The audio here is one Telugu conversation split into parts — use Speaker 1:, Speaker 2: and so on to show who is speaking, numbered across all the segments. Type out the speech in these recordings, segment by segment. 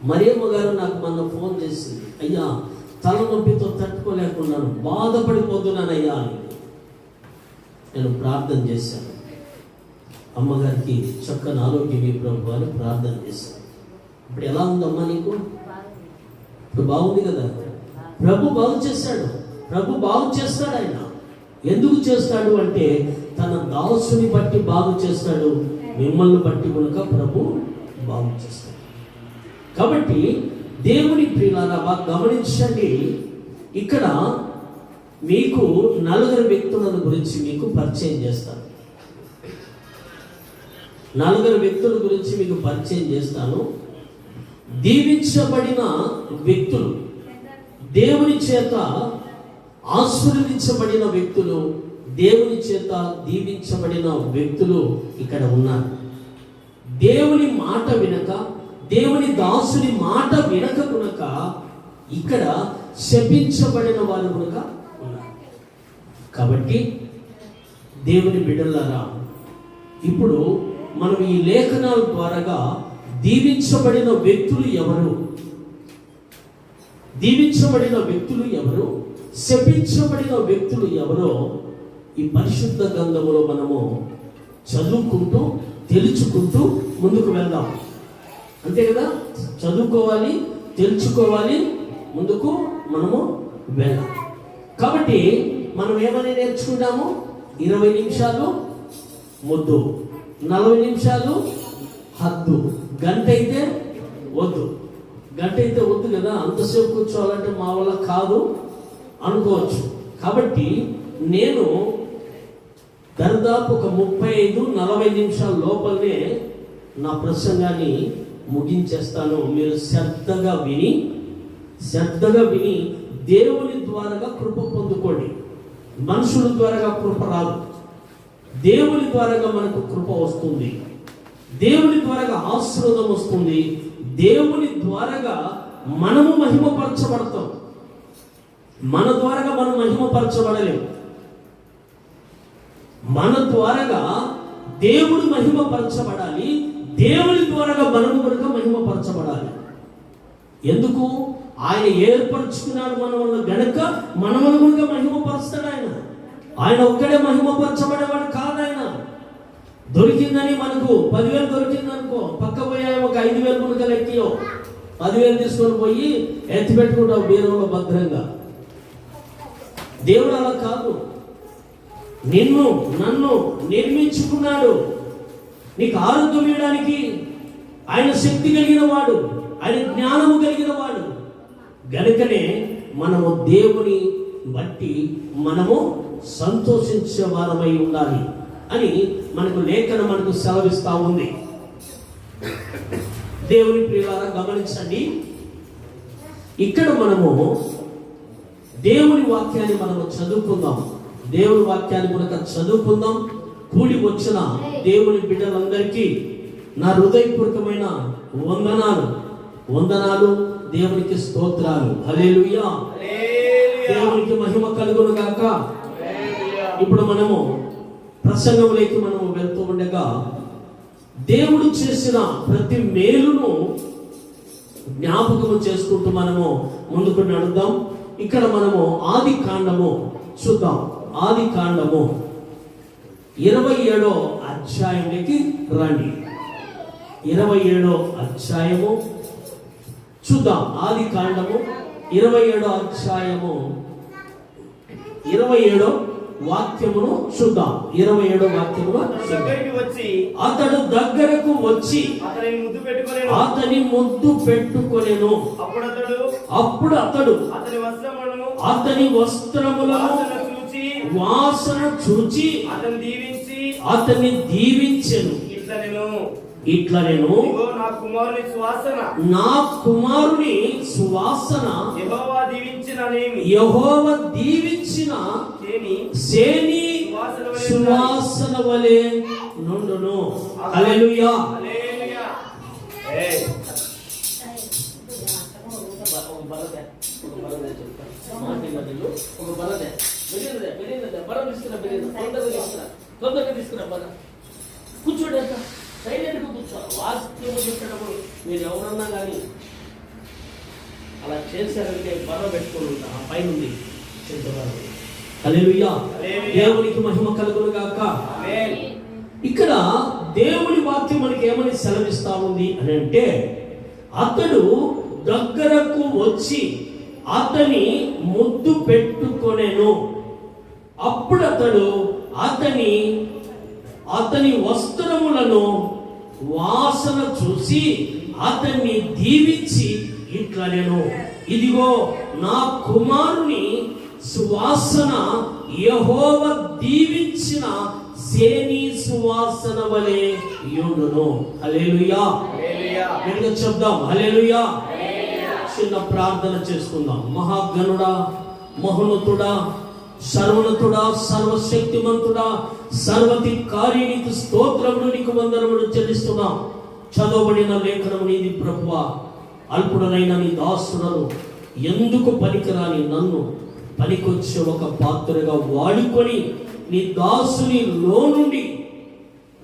Speaker 1: మరియమ్మ గారు నాకు మొన్న ఫోన్ చేసింది, అయ్యా తలనొప్పితో తట్టుకోలేకున్నాను, బాధపడిపోతున్నానయ్యా అని. నేను ప్రార్థన చేశాను, అమ్మగారికి చక్కని ఆరోగ్యం ఈ ప్రభు అని ప్రార్థన చేశాను. ఇప్పుడు ఎలా ఉందమ్మా నీకు? ఇప్పుడు బాగుంది కదా. ప్రభు బాగు చేస్తాడు, ప్రభు బాగు చేస్తాడు. ఆయన ఎందుకు చేస్తాడు అంటే తన దాసుని బట్టి బాగు చేస్తాడు, మిమ్మల్ని బట్టి కనుక ప్రభు బాగు చేస్తాడు. కాబట్టి దేవుని ప్రియులారా బాగా గమనించండి. ఇక్కడ మీకు 4 వ్యక్తుల గురించి మీకు పరిచయం చేస్తాను. 4 వ్యక్తుల గురించి మీకు పరిచయం చేస్తాను. దీవించబడిన వ్యక్తులు, దేవుని చేత ఆశీర్వదించబడిన వ్యక్తులు, దేవుని చేత దీవించబడిన వ్యక్తులు ఇక్కడ ఉన్నారు. దేవుని మాట వినక, దేవుని దాసుని మాట వినక కనుక ఇక్కడ శపించబడిన వారు కనుక ఉన్నారు. కాబట్టి దేవుని బిడ్డలారా, ఇప్పుడు మనం ఈ లేఖనాల ద్వారాగా దీవించబడిన వ్యక్తులు ఎవరు, దీవించబడిన వ్యక్తులు ఎవరు, శపించబడిన వ్యక్తులు ఎవరో ఈ పరిశుద్ధ గ్రంథములో మనము చదువుకుంటూ తెలుసుకుంటూ ముందుకు వెళ్దాం. అంతే కదా, చదువుకోవాలి, తెలుసుకోవాలి, ముందుకు మనము వెళ్ళాలి. కాబట్టి మనం ఏమని నేర్చుకుంటాము? 20 నిమిషాలు ముద్దు, 40 నిమిషాలు హద్దు, గంట అయితే వద్దు. గంట అయితే వద్దు కదా, అంతసేపు కూర్చోవాలంటే మా వల్ల కాదు అనుకోవచ్చు. కాబట్టి నేను దాదాపు ఒక 35-40 నిమిషాల లోపలనే నా ప్రసంగాన్ని ముగించేస్తాను. మీరు శ్రద్ధగా విని దేవుని ద్వారాగా కృప పొందుకోండి. మనుషుల ద్వారాగా కృప రాదు, దేవుని ద్వారాగా మనకు కృప వస్తుంది, దేవుని ద్వారాగా ఆశీర్వాదం వస్తుంది, దేవుని ద్వారాగా మనము మహిమపరచబడతాం. మన ద్వారాగా మనం మహిమపరచబడలేము. మన ద్వారాగా దేవుడు మహిమపరచబడాలి, దేవుని ద్వారాగా మనము కనుక మహిమపరచబడాలి. ఎందుకు? ఆయన ఏర్పరచుకున్నాడు మన వల్ల గనక మనమును కనుక మహిమపరుస్తాడు. ఆయన ఒక్కడే మహిమపరచబడేవాడు కాదు. ఆయన దొరికిందని మనకు 10,000 దొరికింది అనుకో, పక్క పోయా ఒక 5,000 కనుక లెక్కయో 10,000 తీసుకొని పోయి ఎత్తి పెట్టుకుంటావు బీరంలో భద్రంగా. దేవుడు అలా కాదు, నిన్ను నన్ను నిర్మించుకున్నాడు. నీకు ఆరోగ్యం ఇవ్వడానికి ఆయన శక్తి కలిగిన వాడు, ఆయన జ్ఞానము కలిగిన వాడు. గనుకనే మనము దేవుని బట్టి మనము సంతోషించే వారమై ఉండాలి అని మనకు లేఖనం మనకు సెలవిస్తా ఉంది. దేవుని ప్రియులారా గమనించండి, ఇక్కడ మనము దేవుని వాక్యాన్ని మనము చదువుకుందాం. దేవుని వాక్యాన్ని కనుక చదువుకుందాం. కూడి వచ్చిన దేవుని బిడ్డలందరికీ నా హృదయపూర్వకమైన వందనాలు, దేవునికి స్తోత్రాలు. హల్లెలూయా, దేవునికి మహిమ కలుగును గాక. ఇప్పుడు మనము ప్రసంగంలోకి మనము వెళ్తూ ఉండగా దేవుడు చేసిన ప్రతి మేలును జ్ఞాపకము చేసుకుంటూ మనము ముందుకు నడుద్దాం. ఇక్కడ మనము ఆది కాండము చూద్దాం. ఆది కాండము 27వ అధ్యాయంలోకి రండి. 27వ అధ్యాయము చూద్దాం. ఆది కాండము 27వ అధ్యాయము 27వ వాక్యమును చూద్దాం. 27వ వాక్యమును అతడు దగ్గరకు వచ్చి అతని ముద్దు పెట్టుకొనెను. అప్పుడు అతడు అతని వస్త్రములను వాసన చూచి అతన్ని దీవించెను. ఇట్లా నేను నా కుమారుని సువాసన యెహోవా దీవించిన సేని సువాసన వలె నుండును. హల్లెలూయా. కూర్చోండి, సైలెంట్గా కూర్చోవాలి. వాక్యము చెప్పేటప్పుడు మీరు ఎవరన్నా కానీ అలా చేశారంటే బల పెట్టుకుని ఉంటా ఆ పైన ఉంది చింతవరం. హల్లెలూయా, దేవునికి మహిమ కలుగును గాక. ఇక్కడ దేవుని వాక్యం మనకి ఏమని సెలవిస్తా ఉంది అని అంటే, అతడు దగ్గరకు వచ్చి అతని ముద్దు పెట్టుకొనెను. అప్పుడు అతడు అతని వస్త్రములను వాసన చూసి అతన్ని దీవించి ఇట్లనెను, ఇదిగో నా కుమారుని సువాసన యెహోవా దీవించిన సేని సువాసన వలె యుండును. హల్లెలూయా, గట్టిగా చెప్దాం హల్లెలూయా. చిన్న ప్రార్థన చేసుకుందాం. మహాగణుడా, మహోన్నతుడా, సర్వోన్నతుడా, సర్వశక్తిమంతుడా, సర్వధికారి, నీకు స్తోత్రములు, నీకు వందనములు చెల్లిస్తున్నాం. చదవబడిన లేఖనము నీది ప్రభువా. అల్పుడనైన నీ దాసులను, ఎందుకు పనికిరాని నన్ను పనికొచ్చే ఒక పాత్రగా వాడుకొని నీ దాసునిలో నుండి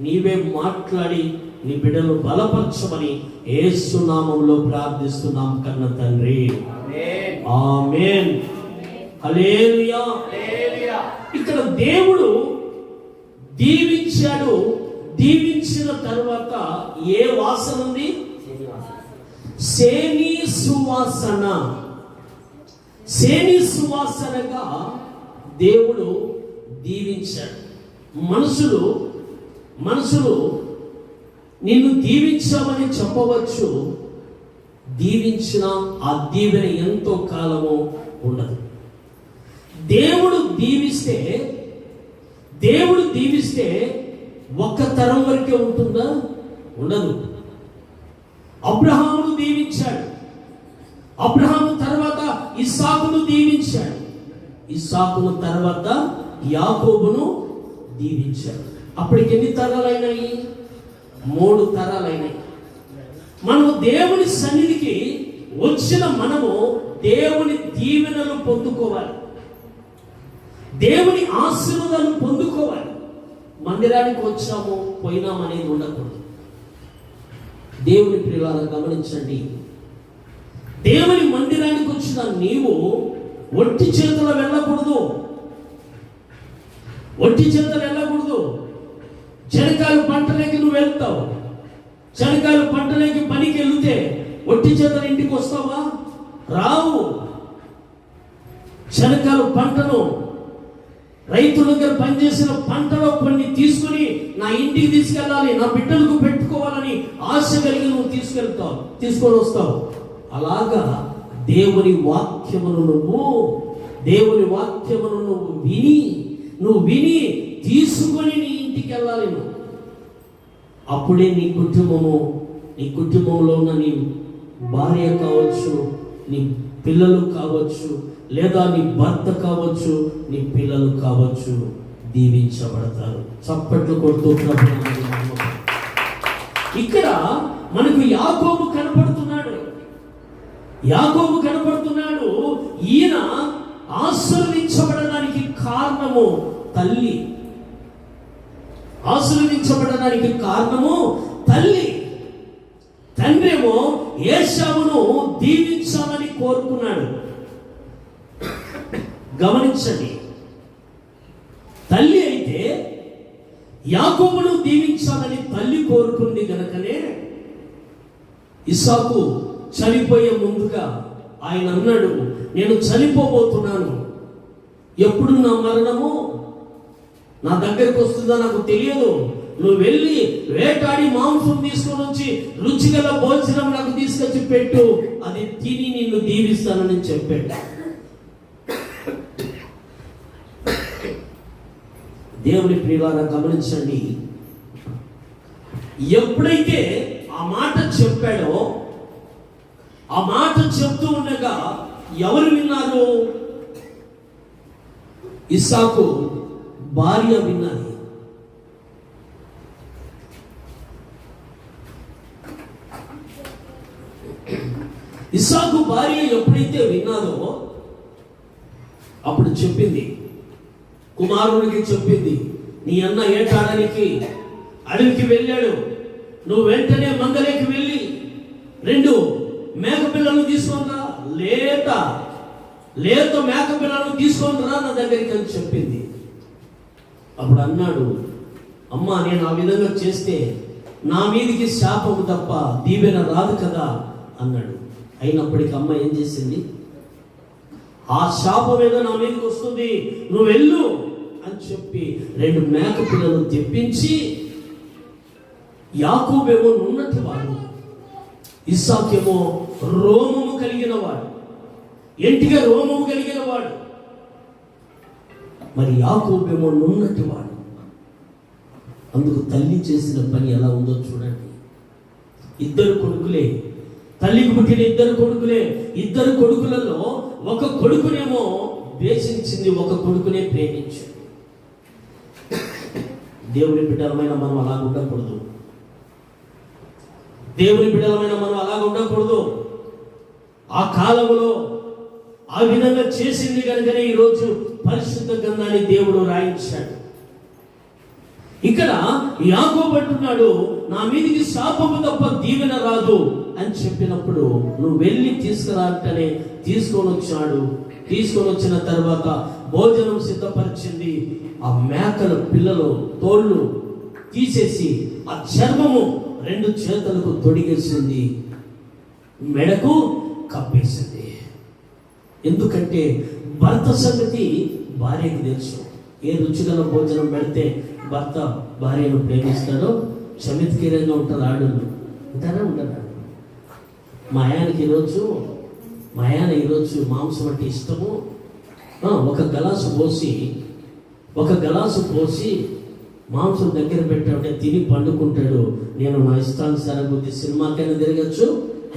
Speaker 1: నీవే మాట్లాడి నీ బిడ్డను బలపరచమని యేసు నామములో ప్రార్థిస్తున్నాం కన్న తండ్రి, ఆమేన్. హల్లెలూయా. ఇక్కడ దేవుడు దీవించాడు. దీవించిన తర్వాత ఏ వాసన ఉంది? సేని సువాసన. సేని సువాసనగా దేవుడు దీవించాడు. మనుషులు నిన్ను దీవించామని చెప్పవచ్చు, దీవించిన ఆ దీవెన ఎంతో కాలము ఉండదు. దేవుడు దీవిస్తే ఒక్క తరం వరకే ఉంటుందా? ఉండదు. అబ్రహామును దీవించాడు. అబ్రహాము తర్వాత ఇస్సాకును దీవించాడు. ఇస్సాకును తర్వాత యాకోబును దీవించాడు. అప్పటికి ఎన్ని తరాలైనాయి? 3 తరాలైనాయి. మనము దేవుని సన్నిధికి వచ్చిన మనము దేవుని దీవెనలు పొందుకోవాలి, దేవుని ఆశీర్వాదాలు పొందుకోవాలి. మందిరానికి వచ్చాము పోయినామనేది ఉండకూడదు. దేవుని ప్రియులారా గమనించండి, దేవుని మందిరానికి వచ్చిన నీవు ఒట్టి చేతులు వెళ్ళకూడదు. ఒట్టి చేతులు వెళ్ళకూడదు. చెనక్కాయలు పంటలోకి నువ్వు వెళ్తావు. చెనక్కాయలు పంటలోకి పనికి వెళ్తే ఒట్టి చేతులు ఇంటికి వస్తావా? రావు. చెనక్కాయలు పంటను రైతుల దగ్గర పనిచేసిన పంటలో కొన్ని తీసుకుని నా ఇంటికి తీసుకెళ్ళాలి, నా బిడ్డలకు పెట్టుకోవాలని ఆశ కలిగి నువ్వు తీసుకొని వస్తావు. అలాగా దేవుని వాక్యమును నువ్వు విని తీసుకొని నీ ఇంటికి వెళ్ళాలి. నువ్వు అప్పుడే నీ కుటుంబంలో ఉన్న నీ భార్య కావచ్చు, నీ పిల్లలు కావచ్చు, లేదా నీ భర్త కావచ్చు, నీ పిల్లలు కావచ్చు, దీవించబడతారు. చప్పట్లు కొడుతూ ఇక్కడ మనకు యాకోబు కనపడుతున్నాడు. ఈయన ఆశీర్వదించబడడానికి కారణము తల్లి. ఆశీర్వదించబడడానికి కారణము తల్లి. తండ్రేమో ఏశావును దీవించాలని కోరుకున్నాడు. గమనించండి, తల్లి అయితే యాకోబును దీవించాలని తల్లి కోరుకుంది గనుకనే ఇస్సాకు చనిపోయే ముందుగా ఆయన అన్నాడు, నేను చనిపోబోతున్నాను, ఎప్పుడు నా మరణము నా దగ్గరికి వస్తుందో నాకు తెలియదు, నువ్వు వెళ్ళి వేటాడి మాంసం తీసుకొని వచ్చి రుచిగల భోజనం నాకు తీసుకొచ్చి పెట్టు, అది తిని నిన్ను దీవిస్తానని చెప్పాడు. దేవుని ప్రియులారా గమనించండి, ఎప్పుడైతే ఆ మాట చెప్పాడో, ఆ మాట చెప్తూ ఉండగా ఎవరు విన్నారు? ఇస్సాకు భార్య విన్నది. ఇస్సాకు భార్య ఎప్పుడైతే విన్నాదో అప్పుడు చెప్పింది, కుమారునికి చెప్పింది, నీ అన్న ఏటాడడానికి అడవికి వెళ్ళాడు, నువ్వు వెంటనే మందలేకి వెళ్ళి 2 మేక పిల్లలు తీసుకున్నా, లేత మేక పిల్లలను తీసుకొని రా నా దగ్గరికి అని చెప్పింది. అప్పుడు అన్నాడు, అమ్మా నేను ఆ విధంగా చేస్తే నా మీదికి శాపము తప్ప దీవెన రాదు కదా అన్నాడు. అయినప్పటికీ అమ్మ ఏం చేసింది, ఆ శాపం ఏదో నా మీదకి వస్తుంది, నువ్వు వెళ్ళు అని చెప్పి 2 మేక పిల్లలు తెప్పించి, యాకోబేమో నున్నటి వాడు, ఇస్సాకేమో రోమము కలిగిన వాడు, ఎంటిగా రోమము కలిగిన వాడు, మరి యాకోబేమో నున్నటి వాడు. అందుకు తల్లి చేసిన పని ఎలా ఉందో చూడండి. 2 కొడుకులే, తల్లికి పుట్టిన 2 కొడుకులే. 2 కొడుకులలో ఒక కొడుకునేమో ద్వేషించింది, ఒక కొడుకునే ప్రేమించింది. దేవుని బిడ్డలమైన మనం అలా ఉండకూడదు. దేవుని బిడ్డలమైన మనం అలా ఉండకూడదు. ఆ కాలంలో ఆ విధంగా చేసింది కనుకనే ఈరోజు పరిశుద్ధ గ్రంథాన్ని దేవుడు రాయించాడు. ఇక్కడ యాకోబు అంటున్నాడు, నా మీదికి శాపము తప్ప దీవెన రాదు అని చెప్పినప్పుడు నువ్వు వెళ్ళి తీసుకురా అంటేనే తీసుకొని వచ్చాడు. తీసుకొని వచ్చిన తర్వాత భోజనం సిద్ధపరిచింది. ఆ మేకల పిల్లలు తోళ్ళు తీసేసి ఆ చర్మము 2 చేతులకు తొడిగేసింది, మెడకు కప్పేసింది. ఎందుకంటే భర్త సంగతి భార్యకి తెలుసు. ఏ రుచిగల భోజనం పెడితే భర్త భార్యను ప్రేమిస్తాడో చమిత్కీరంగా ఉంటారు ఆడోళ్ళు. ఉంటారా ఉండరా? మా ఆయనకి ఈరోజు మాంసం అంటే ఇష్టము. ఒక గలాసు పోసి మాంసం దగ్గర పెట్టామంటే తిని పండుకుంటాడు. నేను నా ఇష్టానుసారం కొద్ది సినిమాకైనా తిరగచ్చు,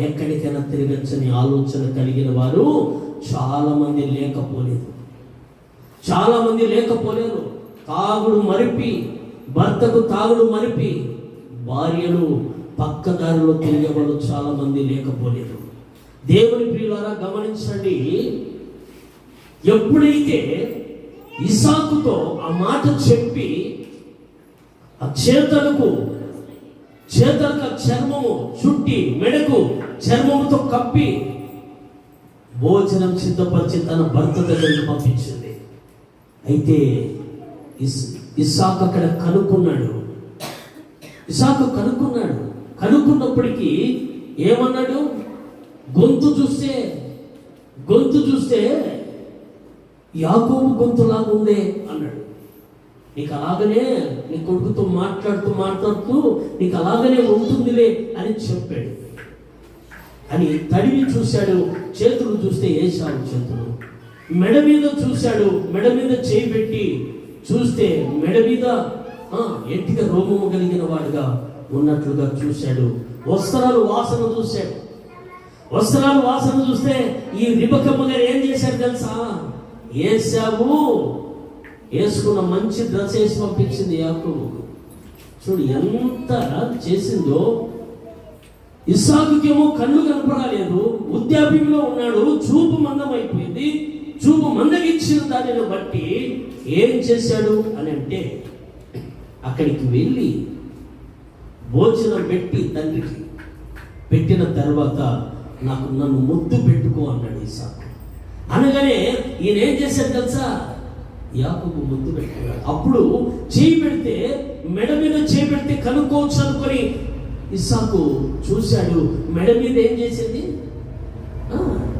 Speaker 1: ఎక్కడికైనా తిరగచ్చు అని ఆలోచన కలిగిన వారు చాలా మంది లేకపోలేరు. భర్తకు తాగుడు మరిపి భార్యలు పక్కదారిలో తిరిగే వాళ్ళు చాలా మంది లేకపోలేరు. దేవుని ప్రియులారా గమనించండి, ఎప్పుడైతే ఇస్సాకుతో ఆ మాట చెప్పి ఆ చేతులకు చర్మము చుట్టి మెడకు చర్మముతో కప్పి భోజనం సిద్ధపరిచి తన భర్త దగ్గరికి పంపించింది. అయితే ఇస్సాకు అక్కడ కనుక్కున్నప్పటికీ ఏమన్నాడు, గొంతు చూస్తే యాకోబు గొంతులాగా ఉందే అన్నాడు. నీకు అలాగనే నీ కొడుకుతో మాట్లాడుతూ నీకు అలాగనే ఉంటుందిలే అని చెప్పాడు. అని తడివి చూశాడు, చేతులు చూస్తే ఏశావు చేతులు. మెడ మీద చూశాడు, మెడ మీద చేయి పెట్టి చూస్తే మెడ మీద ఎంటిగా రోమము కలిగిన వాడుగా ఉన్నట్లుగా చూశాడు. వస్త్రాలు వాసన చూస్తే ఈ రిబకమ్మ గారు ఏం చేశారు తెలుసా? ఏశావు వేసుకున్న మంచి డ్రెస్ వేసి పంపించింది యాకోబు. చూడు ఎంత చేసిందో. ఇస్సాకుకేమో కళ్ళు కనపడలేదు, వృద్ధాప్యంలో ఉన్నాడు, చూపు మందమైపోయింది. చూపు మందగించిన దానిని బట్టి ఏం చేశాడు అని అంటే, అక్కడికి వెళ్ళి భోజనం పెట్టి తండ్రికి పెట్టిన తర్వాత నన్ను ముద్దు పెట్టుకో అన్నాడు ఇస్సాకు. అనగానే ఈయన ఏం చేశాడు తెలుసా? యాకోబు ముద్దు పెట్టుకున్నాడు. అప్పుడు చేయి పెడితే మెడ మీద చేయి పెడితే కనుక్కోవచ్చు అనుకొని ఇస్సాకు చూశాడు. మెడ మీద ఏం చేసింది?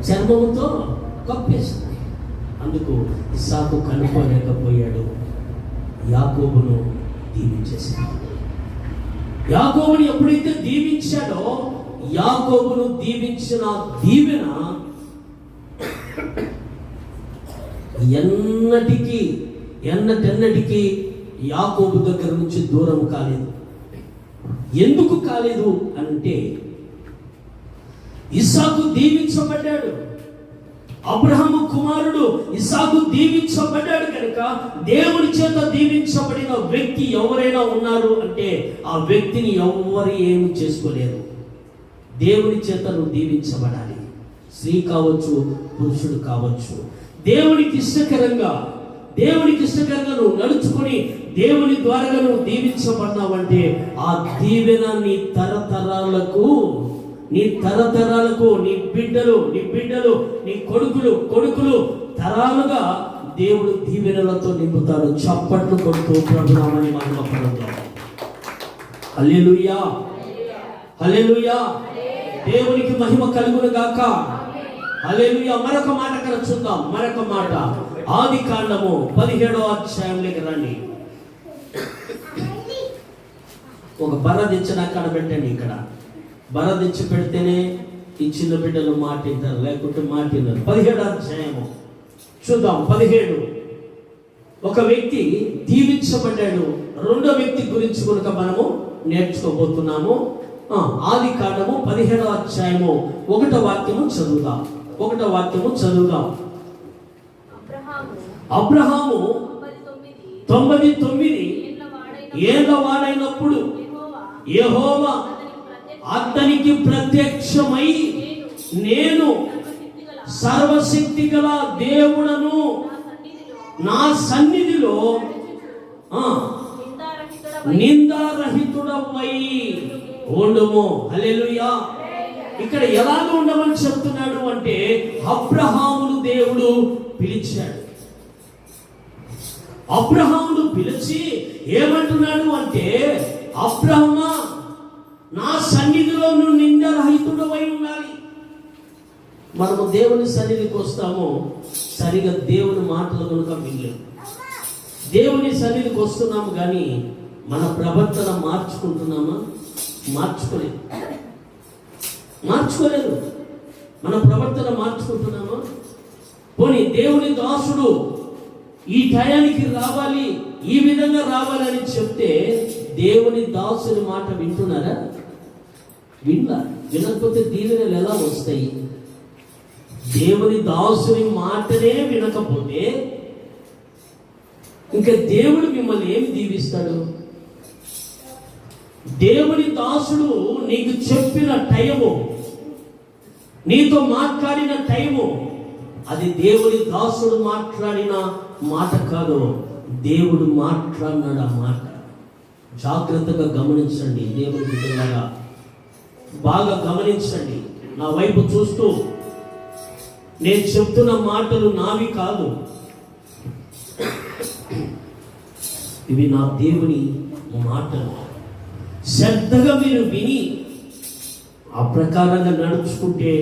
Speaker 1: చర్మముతో కప్పేసింది. అందుకు ఇస్సాకు కనుక్కోలేకపోయాడు. యాకోబును దీవించేశాడు. యాకోబుని ఎప్పుడైతే దీవించాడో, యాకోబును దీవించిన దీవెన ఎన్నటెన్నటికీ యాకోబు దగ్గర నుంచి దూరం కాలేదు. ఎందుకు కాలేదు అంటే, ఇస్సాకు దీవించబడ్డాడు. అబ్రహాము కుమారుడు ఇస్సాకు దీవించబడ్డాడు కనుక దేవుని చేత దీవించబడిన వ్యక్తి ఎవరైనా ఉన్నారు అంటే ఆ వ్యక్తిని ఎవరు ఏమి చేసుకోలేరు. దేవుని చేత నువ్వు దీవించబడాలి. స్త్రీ కావచ్చు, పురుషుడు కావచ్చు. దేవునికి ఇష్టకరంగా నువ్వు నడుచుకొని దేవుని ద్వారా నువ్వు దీవించబడ్డావంటే ఆ దీవెన నీ తరతరాలకు నీ తరతరాలకు నీ బిడ్డలు నీ కొడుకులు తరాలుగా దేవుడు దీవెనలతో నింపుతాడు. చప్పట్లు కొడుతూ ప్రభునామని మహిమపడతాం. హల్లెలూయా, హల్లెలూయా. దేవునికి మహిమ కలుగును గాక. హల్లెలూయా. మరొక మాట ఇక్కడ చూద్దాం. మరొక మాట ఆదికాండము 17వ అధ్యాయంలోకి రండి. ఒక బర్ర తెచ్చిన అక్కడ పెట్టండి. ఇక్కడ బర్ర తెచ్చి పెడితేనే ఈ చిన్న బిడ్డలు మాట వింటారు, లేకుంటే మాట విన్నారు. 17వ అధ్యాయము చూద్దాం. 17. ఒక వ్యక్తి దీవించబడ్డాడు. రెండో వ్యక్తి గురించి కనుక మనము నేర్చుకోబోతున్నాము. ఆదికాండము 17వ అధ్యాయము 1వ వాక్యము చదువుదాం. అబ్రహాము 99 ఏళ్ల వాడైనప్పుడు యెహోవా అతనికి ప్రత్యక్షమై, నేను సర్వశక్తి గల దేవుడను, నా సన్నిధిలో నిందారహితుడవై ఉండుము. హల్లెలూయా. ఇక్కడ ఎలాగ ఉండమని చెప్తున్నాడు అంటే, అబ్రహామును దేవుడు పిలిచాడు. అబ్రహామును పిలిచి ఏమంటున్నాడు అంటే, అబ్రహమా, నా సన్నిధిలో నువ్వు నిందారహితుడవై ఉండాలి. మనము దేవుని సన్నిధికి వస్తాము, సరిగా దేవుని మాటలు కనుక వినలేము. దేవుని సన్నిధికి వస్తున్నాము కానీ మన ప్రవర్తన మార్చుకుంటున్నామా? మార్చుకోలేదు. మన ప్రవర్తన మార్చుకుంటున్నామా? పోనీ దేవుని దాసుడు ఈ టయానికి రావాలి, ఈ విధంగా రావాలని చెప్తే దేవుని దాసుని మాట వింటున్నారా? వినకపోతే దీవెనలు ఎలా వస్తాయి? దేవుని దాసుని మాటనే వినకపోతే ఇంకా దేవుడు మిమ్మల్ని ఏమి దీవిస్తాడు? దేవుని దాసుడు నీకు చెప్పిన టైము, నీతో మాట్లాడిన టైము, అది దేవుని దాసుడు మాట్లాడిన మాట కాదు, దేవుడు మాట్లాడినాడు. ఆ మాట జాగ్రత్తగా గమనించండి. దేవుని బిడ్డలారా బాగా గమనించండి. నా వైపు చూస్తూ నేను చెప్తున్న మాటలు నావి కాదు, ఇవి నా దేవుని మాటలు. శ్రద్ధగా మీరు విని ఆ ప్రకారంగా నడుచుకుంటే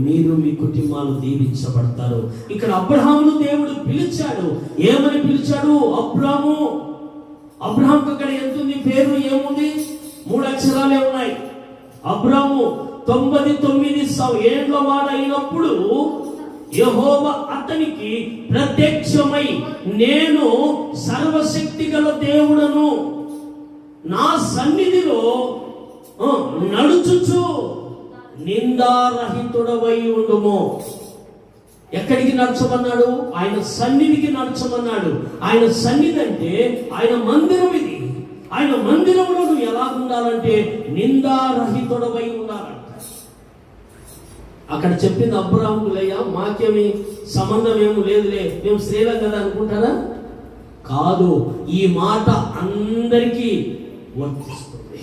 Speaker 1: మీరు మీ కుటుంబాలు దీవించబడతారు. ఇక్కడ అబ్రహామును దేవుడు పిలిచాడు. ఏమని పిలిచాడు? అబ్రహాంకు అక్కడ ఎంతుంది పేరు? ఏముంది? 3 అక్షరాలే ఉన్నాయి. అబ్రహాము 99 ఏళ్ల వాడైనప్పుడు యెహోవా అతనికి ప్రత్యక్షమై, నేను సర్వశక్తి గల దేవుడను, నా సన్నిధిలో నడుచుచు నిందారహితుడవై ఉండుము. ఎక్కడికి నడచమన్నాడు? ఆయన సన్నిధికి నడచమన్నాడు. ఆయన సన్నిధి అంటే ఆయన మందిరం. ఇది ఆయన మందిరంలో నువ్వు ఎలా ఉండాలంటే నిందారహితుడవై ఉండాలంట. అక్కడ చెప్పింది అబ్రహాములయ్యా, మాకేమి సంబంధం ఏమి లేదులే, మేము స్త్రీలం కదా అనుకుంటారా? కాదు, ఈ మాట అందరికీ వర్తిస్తుంది.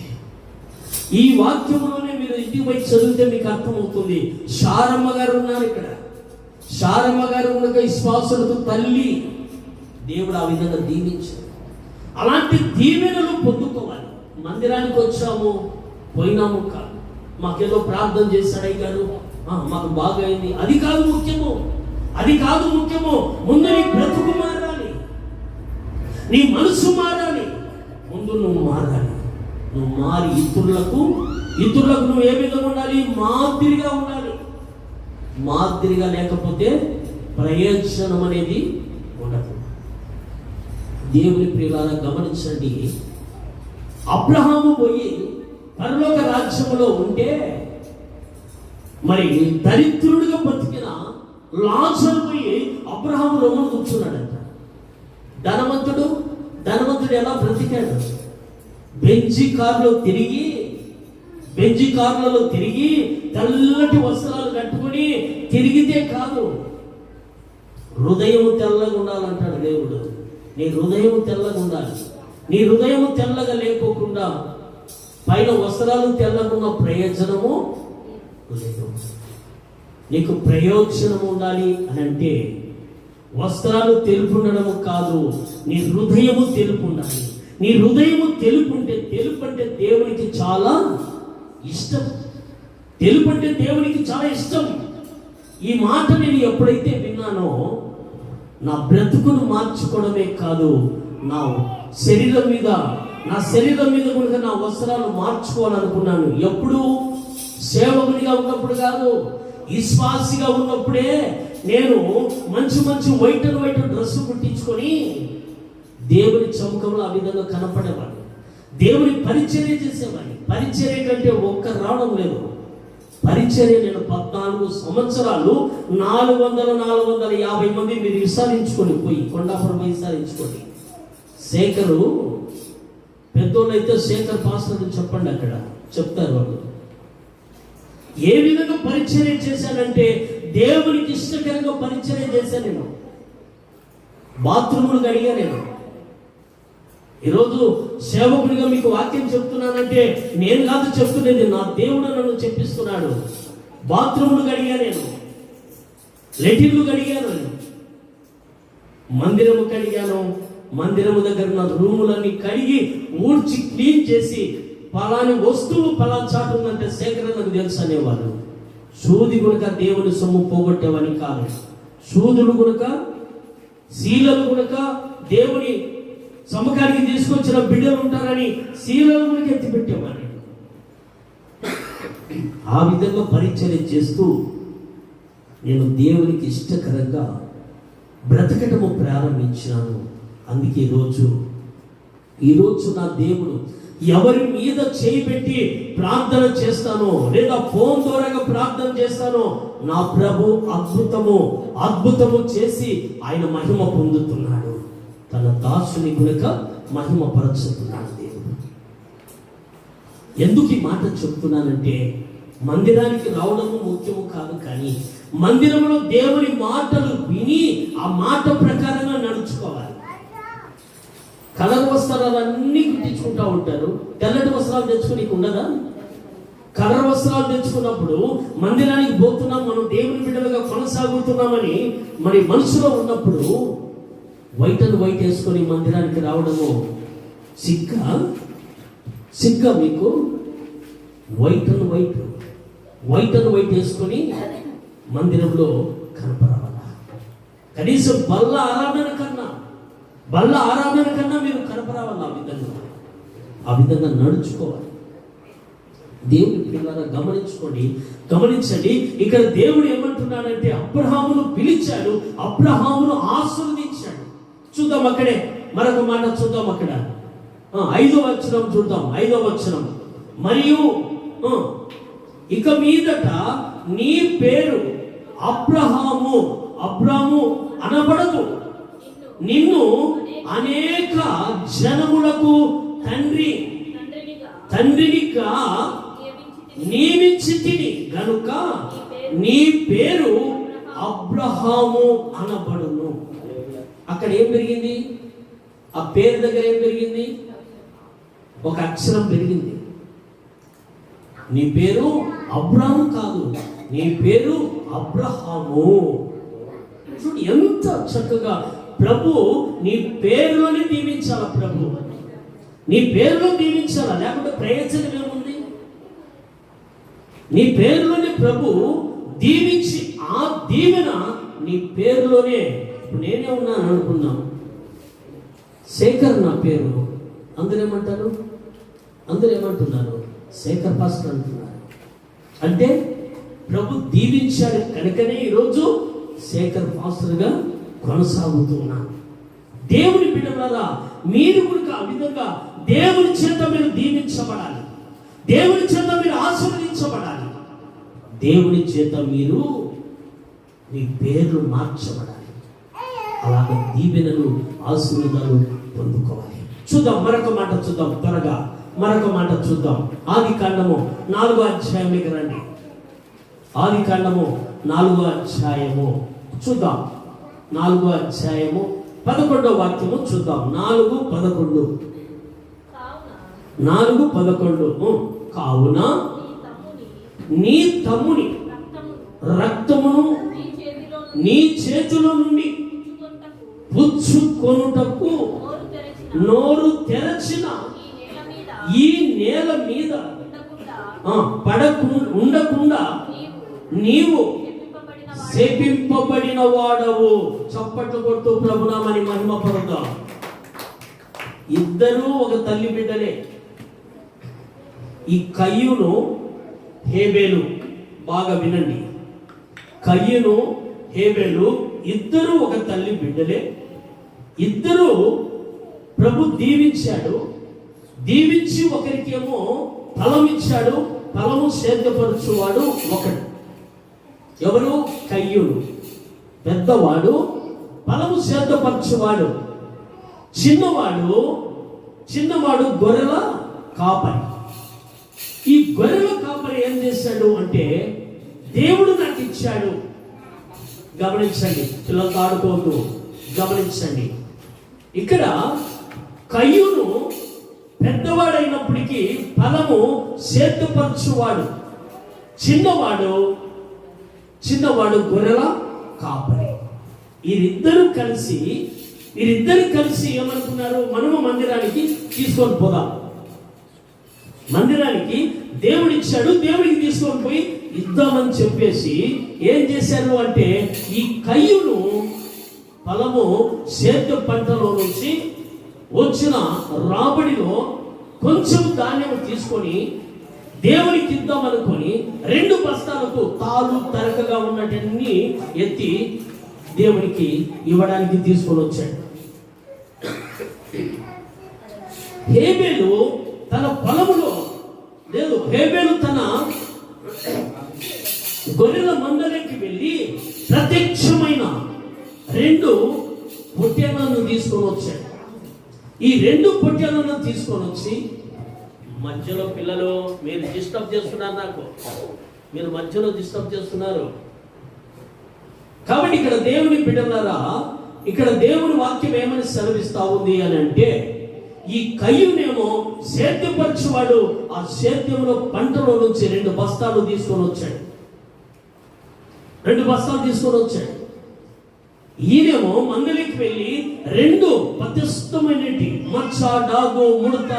Speaker 1: ఈ వాక్యంలోనే మీరు ఇంటికి పోయి చదివితే మీకు అర్థమవుతుంది. శారమ్మ గారు ఉన్నారు ఇక్కడ. శారమ్మ గారు ఉన్న విశ్వాసులకు తల్లి దేవుడు ఆ విధంగా దీవించాడు. అలాంటి దీవెనలు పొందుకోవాలి. మందిరానికి వచ్చాము, పోయినాము కాదు, మాకేదో ప్రార్థన చేశాడు అయ్యారు, మాకు బాగా అయింది, అది కాదు ముఖ్యము. ముందు నీ బ్రతుకు మారాలి, నీ మనసు మారాలి. ముందు నువ్వు మారాలి. నువ్వు మారి ఇతరులకు నువ్వు ఏ విధంగా ఉండాలి? మాదిరిగా ఉండాలి. మాదిరిగా లేకపోతే ప్రయోజనం అనేది ఉండదు. దేవుని ప్రియులారా గమనించండి. అబ్రహాము పోయి పరలోక రాజ్యములో ఉంటే, మరి దరిద్రుడిగా బతికిన లాజరు పోయి అబ్రహాము రొమ్మను కూర్చున్నాడంట. ధనవంతుడు ఎలా బ్రతికాడు? బెంజి కార్లలో తిరిగి తెల్లటి వస్త్రాలు కట్టుకుని తిరిగితే కాదు, హృదయం తెల్లగా ఉండాలంటాడు దేవుడు. నీ హృదయం తెల్లగా ఉండాలి. నీ హృదయం తెల్లగా లేకోకుండా పైన వస్త్రాలు తెల్లగా ఉన్న ప్రయోజనము లేదు. నీకు ప్రయోజనం ఉండాలి అని అంటే వస్త్రాలు తెలుపు ఉండడము కాదు, నీ హృదయము తెలుపు ఉండాలి. నీ హృదయము తెలుపు అంటే దేవునికి చాలా ఇష్టం. తెలుపు అంటే దేవునికి చాలా ఇష్టం. ఈ మాట నేను ఎప్పుడైతే విన్నానో నా బ్రతుకును మార్చుకోవడమే కాదు, నా శరీరం మీద కూడా నా వస్త్రాలు మార్చుకోవాలనుకున్నాను. ఎప్పుడు? సేవకునిగా ఉన్నప్పుడు కాదు, విశ్వాసిగా ఉన్నప్పుడే నేను మంచి వైట్ డ్రెస్ కుట్టించుకొని దేవుని చౌకంలో ఆ విధంగా కనపడేవాడిని. దేవుని పరిచర్య చేసేవాడిని. పరిచర్య కంటే ఒక్కరు రావడం లేదు. పరిచర్య నేను 14 సంవత్సరాలు 450 మంది మీరు విసారించుకొని పోయి కొండాపురం విసారించుకోండి. శేఖరు పెద్దోళ్ళు అయితే శేఖర్ పాస్టర్ చెప్పండి, అక్కడ చెప్తారు వాళ్ళు. ఏ విధంగా పరిచర్య చేశానంటే దేవునికి ఇష్టకరంగా పరిచర్య చేశాను. నేను బాత్రూములు కడిగా. నేను ఈరోజు సేవకుడిగా మీకు వాక్యం చెప్తున్నానంటే నేను కాదు చెప్తున్నది, నా దేవుడు నన్ను చెప్పిస్తున్నాడు. బాత్రూములు కడిగా, నేను లెటిన్లు కడిగాను, నేను మందిరము కడిగాను. మందిరము దగ్గర ఉన్న రూములన్నీ కడిగి ఊడ్చి క్లీన్ చేసి పలాని వస్తువు పలాని చాటు ఉందంటే శేఖర్ నాకు తెలుసు అనేవాళ్ళు. సూది గునక దేవుని సొమ్ము పోగొట్టేవని కాదు, సూదులు గునక శీలలు గునక దేవుని సముఖానికి తీసుకొచ్చిన బిడ్డలు ఉంటారని శీలలు గునక ఎత్తిపెట్టేవాడిని. ఆ విధంగా పరిచర్య చేస్తూ నేను దేవునికి ఇష్టకరంగా బ్రతకటము ప్రారంభించినాను. అందుకే ఈరోజు నా దేవుడు ఎవరి మీద చేయి పెట్టి ప్రార్థన చేస్తానో లేదా ఫోన్ ద్వారా ప్రార్థన చేస్తానో నా ప్రభు అద్భుతము చేసి ఆయన మహిమ పొందుతున్నాడు. తన దాసుని గునక మహిమ పరచుతున్నాడు దేవుడు. ఎందుకు ఈ మాట చెప్తున్నానంటే మందిరానికి రావడము ముఖ్యము కాదు, కానీ మందిరంలో దేవుని మాటలు విని ఆ మాట ప్రకారంగా నడుచుకోవాలి. కలర్ వస్త్రాలు అన్నీ కుట్టించుకుంటా ఉంటారు. తెల్లటి వస్త్రాలు తెచ్చుకునేకి ఉండదా? కలర్ వస్త్రాలు తెచ్చుకున్నప్పుడు మందిరానికి పోతున్నాం, మనం దేవుని బిడ్డలుగా కొనసాగుతున్నామని మరి మనసులో ఉన్నప్పుడు వైట్ వేసుకొని మందిరానికి రావడము సిగ్గా మీకు? వైట్ వేసుకొని మందిరంలో కనపరావాలా? కనీసం బల్ల ఆరాధన కన్నా మీరు కనపరావాలి. ఆ విధంగా నడుచుకోవాలి. దేవుని పిల్లలారా గమనించండి. ఇక్కడ దేవుడు ఏమంటున్నాడంటే అబ్రహామును పిలిచాడు, అబ్రహామును ఆశీర్వదించాడు. చూద్దాం అక్కడే మరొక మాట చూద్దాం. అక్కడ 5వ వచనం చూద్దాం. 5వ వచనం, మరియు ఇక మీదట నీ పేరు అబ్రాము అనబడదు, నిన్ను అనేక జనములకు తండ్రినిగా నియమించితిని గనుక నీ పేరు అబ్రహాము అనబడును. అక్కడ ఏం పెరిగింది? ఆ పేరు దగ్గర ఏం పెరిగింది? ఒక అక్షరం పెరిగింది. నీ పేరు అబ్రాము కాదు, నీ పేరు అబ్రహాము. చూడు ఎంత చక్కగా ప్రభు నీ పేరులోనే దీవించాలా? ప్రభు నీ పేరులో దీవించాలా? లేకపోతే ప్రయోజనం ఏముంది? నీ పేరులోనే ప్రభు దీవించి ఆ దీవెన నీ పేరులోనే. ఇప్పుడు నేనే ఉన్నాను అనుకున్నాం, శేఖర్ నా పేరు. అందరూ ఏమంటున్నారు? శేఖర్ పాస్టర్ అంటున్నారు. అంటే ప్రభు దీవించాడు కనుకనే ఈరోజు శేఖర్ పాస్టర్గా కొనసాగుతున్నాను. దేవుని బిడ్డలారా, మీరు కూడా ఆ విధంగా దేవుని చేత మీరు దీవించబడాలి, దేవుని చేత మీరు ఆశీర్వదించబడాలి, దేవుని చేత మీరు మీ పేర్లు మార్చబడాలి. అలాగే దీవెనలు ఆశీర్వాదాలు పొందుకోవాలి. చూద్దాం మరొక మాట చూద్దాం, త్వరగా మరొక మాట చూద్దాం. ఆదికాండము 4వ అధ్యాయంలోకి రండి. ఆదికాండము 4వ అధ్యాయము చూద్దాం. 4వ అధ్యాయము 11వ వాక్యము చూద్దాం. 4:11 కావున నీ తమ్ముని రక్తమును నీ చేతిలో నుండి పుచ్చుకొనుటకు నోరు తెరచిన ఈ నేల మీద ఉండకుండా నీవు శపింపబడిన వాడవు. చప్పట్లు కొడుతూ ప్రభునామని మహిమ పరుద్దాం. ఇద్దరూ ఒక తల్లి బిడ్డలే. ఈ కయ్యూను హేబేలు, బాగా వినండి, కయ్యూను హేబేలు ఇద్దరు ఒక తల్లి బిడ్డలే. ఇద్దరు ప్రభు దీవించాడు. దీవించి ఒకరికేమో ఫలం ఇచ్చాడు. ఫలము సేద్యపరచువాడు ఒకడు. ఎవరు? కయ్యూను. పెద్దవాడు ఫలము సేద్యపరచువాడు. చిన్నవాడు గొర్రెల కాపరి. ఈ గొర్రెల కాపరి ఏం చేశాడు అంటే, దేవుడు నాకు ఇచ్చాడు. గమనించండి, పిల్లలతో ఆడుకోవద్దు, గమనించండి. ఇక్కడ కయ్యూను పెద్దవాడైనప్పటికీ ఫలము సేద్యపరచువాడు. చిన్నవాడు గొర్రెల కాపరి. వీరిద్దరు కలిసి ఏమనుకున్నారు? మనము మందిరానికి తీసుకొని పోదాం. మందిరానికి దేవుడిచ్చాడు, దేవుడికి తీసుకొని పోయి ఇద్దామని చెప్పేసి ఏం చేశారు అంటే, ఈ కయ్యూను ఫలము సేద్య పంటలో నుంచి వచ్చిన రాబడిలో కొంచెం ధాన్యం తీసుకొని దేవునికి ఇద్దామనుకొని 2 బస్తాలకు తాలు తరకగా ఉన్నటన్ని ఎత్తి దేవునికి ఇవ్వడానికి తీసుకొని వచ్చాడు. హేబేలు తన పొలములో లేదు, హేబేలు తన గొర్రెల మందలోకి వెళ్ళి ప్రత్యక్షమైన 2 పొట్టేలను తీసుకొని వచ్చాడు. ఈ 2 పొట్టేలను తీసుకొని వచ్చి, మధ్యలో పిల్లలు మీరు డిస్టర్బ్ చేస్తున్నారు, మీరు మధ్యలో డిస్టర్బ్ చేస్తున్నారు. కాబట్టి ఇక్కడ దేవుని బిడ్డలారా, ఇక్కడ దేవుని వాక్యం ఏమని సెలవిస్తా ఉంది అని అంటే, ఈ కయ్యూనేమో సేద్యపరచువాడు ఆ సేద్యంలో పంటలో నుంచి 2 బస్తాలు తీసుకొని వచ్చాడు. 2 బస్తాలు తీసుకొని వచ్చాడు. ఈయనేమో మందలికి వెళ్ళి 2 ప్రతిష్టమైనటి మచ్చ, డాగు, ముడత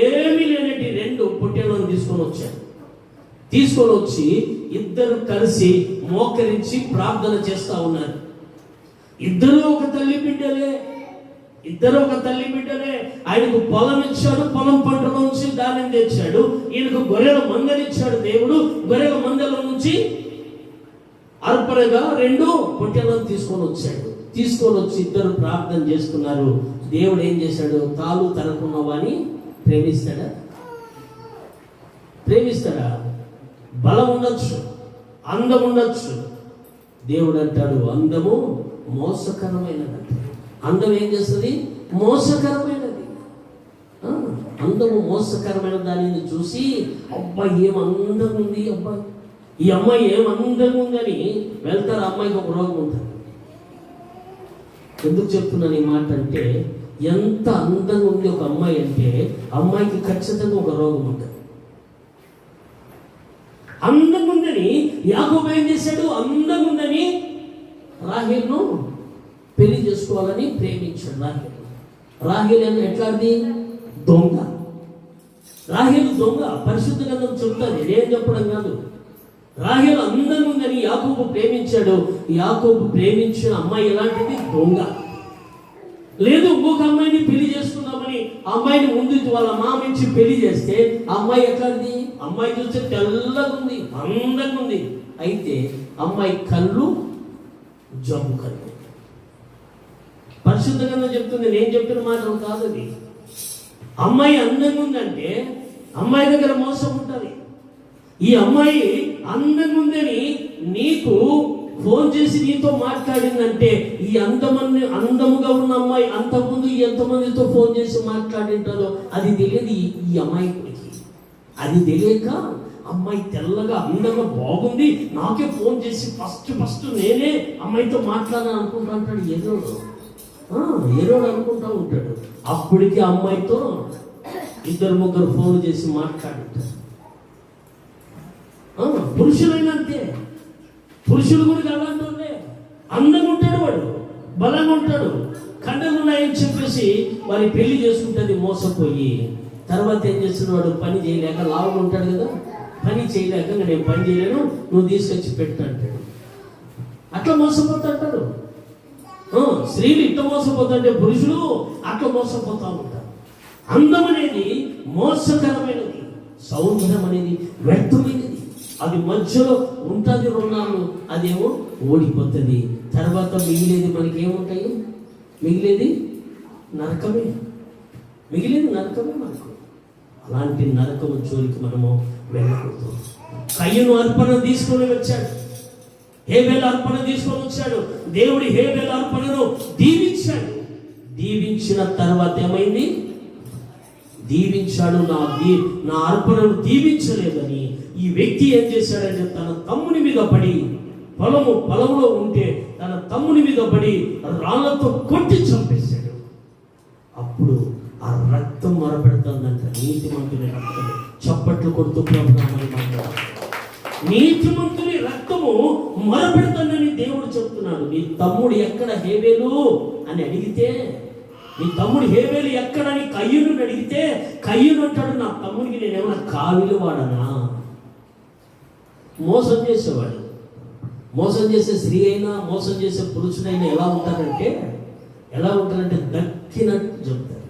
Speaker 1: ఏమీ లేనటి 2 పొట్టేలను తీసుకొని వచ్చాడు. తీసుకొని వచ్చి ఇద్దరు కలిసి మోకరించి ప్రార్థన చేస్తా ఉన్నారు. ఇద్దరు ఒక తల్లి బిడ్డలే. ఆయనకు పొలం ఇచ్చాడు, పొలం పంటలో నుంచి ధాన్యం తెచ్చాడు. ఈయనకు గొర్రెల మందలిచ్చాడు దేవుడు. గొర్రెల మందల నుంచి అర్పణగా 2 పొట్టేలను తీసుకొని వచ్చి ఇద్దరు ప్రార్థన చేస్తున్నారు. దేవుడు ఏం చేశాడు? తాలు తనకున్న వాని ప్రేమిస్తాడా? బలం ఉండొచ్చు, అందం ఉండొచ్చు. దేవుడు అంటాడు, అందము మోసకరమైనది. అందం ఏం చేస్తుంది? మోసకరమైనది. అందము మోసకరమైన దానిని చూసి, అబ్బాయి ఏం అందం ఉంది, అబ్బాయి ఈ అమ్మాయి ఏం అందంగా ఉందని వెళ్తారు. అమ్మాయికి ఒక రోగం ఉంటుంది. ఎందుకు చెప్తున్నాను ఈ మాట అంటే, ఎంత అందంగా ఉంది ఒక అమ్మాయి అంటే అమ్మాయికి ఖచ్చితంగా ఒక రోగం ఉంటుంది. అందంగా ఉందని యాకోబు ఏం చేశాడు? అందంగా ఉందని రాహేలును పెళ్లి చేసుకోవాలని ప్రేమించాడు. రాహేలు ఎట్లాంటిది? దొంగ. రాహేలు దొంగ. పరిశుద్ధ గ్రంథం చెప్తుంది, నేను చెప్పడం కాదు. రాహేలు అందంగా ఉందని యాకోబు ప్రేమించాడు. యాకోబు ప్రేమించిన అమ్మాయి ఎలాంటిది? దొంగ. లేదు, ఇంకొక అమ్మాయిని పెళ్లి చేసుకుందామని అమ్మాయిని ముందు వాళ్ళ మామ ఇచ్చి పెళ్లి చేస్తే అమ్మాయి ఎట్లాంటిది? అమ్మాయి చూస్తే తెల్లగా ఉంది, అందంగా ఉంది. అయితే అమ్మాయి కళ్ళు జబ్బు కళ్ళు. పరిశుద్ధ గ్రంథం చెప్తుంది, నేను చెప్పిన మాటలు కాదు అది. అమ్మాయి అందంగా ఉందంటే అమ్మాయి దగ్గర మోసం ఉంటుంది. ఈ అమ్మాయి అందంగా ఉందని నీకు ఫోన్ చేసి నీతో మాట్లాడిందంటే, ఈ అందముగా ఉన్న అమ్మాయి అంతకుముందు ఎంతమందితో ఫోన్ చేసి మాట్లాడింటారో అది తెలియదు ఈ అమ్మాయికి. అది తెలియక అమ్మాయి తెల్లగా అందంగా బాగుంది, నాకే ఫోన్ చేసి ఫస్ట్ నేనే అమ్మాయితో మాట్లాడాలని అనుకుంటా అంటాడు. ఏరోడు అనుకుంటా ఉంటాడు. అప్పటికి అమ్మాయితో 2-3 ఫోన్లు చేసి మాట్లాడుంటారు. పురుషులైనా అంతే. పురుషుడు కూడా అలాంటి వాళ్ళే. అందంగా ఉంటాడు, వాడు బలంగా ఉంటాడు, కండలు ఉన్నాయని చెప్పేసి వారి పెళ్లి చేసుకుంటుంది మోసపోయి. తర్వాత ఏం చేస్తున్నాడు? పని చేయలేక, లావుగా ఉంటాడు కదా, పని చేయలేక నేను పని చేయలేను, నువ్వు తీసుకొచ్చి పెట్టు అంటాడు. అట్లా మోసపోతాంటాడు. స్త్రీలు ఇట్లా మోసపోతుంటే పురుషులు అట్లా మోసపోతా ఉంటారు. అందం అనేది మోసకరమైనది, సౌందర్యం అనేది వ్యర్థమైనది. అది మధ్యలో ఉంటుంది, రుణాలు అదేమో ఓడిపోతుంది. తర్వాత మిగిలేది మనకి ఏముంటాయి? మిగిలేది నరకమే, మిగిలేది నరకమే మనకు. అలాంటి నరకము జోలికి మనము వెళ్ళకూడదు. కయ్యను అర్పణ తీసుకొని వచ్చాడు, హేబేలు అర్పణ తీసుకొని వచ్చాడు. దేవుడి హేబేలు అర్పణను దీవించాడు. దీవించిన తర్వాత ఏమైంది? దీవించాడు, నా అర్పణను దీవించలేదని ఈ వ్యక్తి ఏం చేశాడంటే తన తమ్ముని మీద పడి, పొలంలో ఉంటే తన తమ్ముని మీద పడి రాళ్లతో కొట్టి చంపేశాడు. అప్పుడు ఆ రక్తం మొరపెడుతుందంట. నీతిమంతుని రక్తం. చప్పట్లు కొడుతూ నీతిమంతుని రక్తము మొరపెడుతుందని దేవుడు చెప్తున్నాడు. నీ తమ్ముడు ఎక్కడ హేబేలు అని అడిగితే, నీ తమ్ముడు హేబేలు ఎక్కడని కయ్యూను అడిగితే, కయ్యూను అంటాడు, నా తమ్ముడికి నేనేమన్నా కావిలు వాడనా? మోసం చేసేవాడు. మోసం చేసే స్త్రీ అయినా, మోసం చేసే పురుషుడైనా ఎలా ఉంటారంటే దక్కినట్టు చెప్తారు.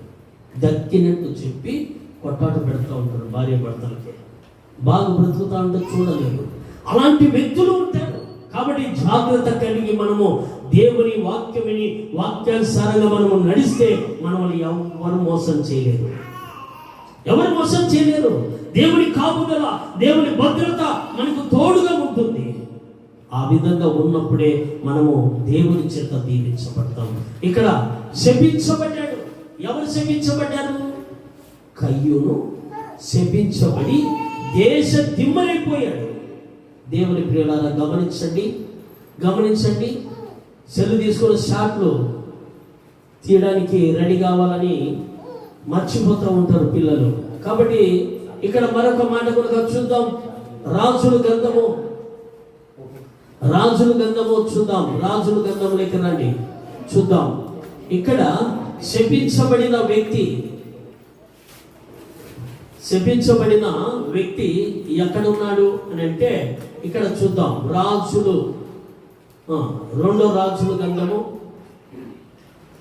Speaker 1: దక్కినట్టు చెప్పి కొట్టాట పెడుతూ ఉంటారు భార్య భర్తలకి. బాగా బ్రతుకుతా ఉంటే చూడలేదు. అలాంటి వ్యక్తులు ఉంటారు. కాబట్టి జాగ్రత్త కలిగి మనము దేవుని వాక్యమని, వాక్యానుసారంగా మనము నడిస్తే మనల్ని ఎవరు మోసం చేయలేరు, ఎవరు మోసం చేయలేరు. దేవుని కాపుదల, దేవుని భద్రత మనకు తోడుగా ఉంటుంది. ఆ విధంగా ఉన్నప్పుడే మనము దేవుని చేత దీవించబడతాం. ఇక్కడ శపించబడ్డాడు. ఎవరు శపించబడ్డారు? కయ్యూను శపించబడి దేశ దిమ్మరైపోయాడు. దేవుని ప్రియులారా గమనించండి. సెల్లు తీసుకొని షాట్లు తీయడానికి రెడీ కావాలని మర్చిపోతూ ఉంటారు పిల్లలు. కాబట్టి ఇక్కడ మరొక మాట కూడా చూద్దాం. రాజుల గ్రంథము చూద్దాం. రాజుల గ్రంథంలోకి రండి, చూద్దాం. ఇక్కడ శపించబడిన వ్యక్తి ఎక్కడ ఉన్నాడు అని అంటే ఇక్కడ చూద్దాం. రెండో రాజుల గ్రంథము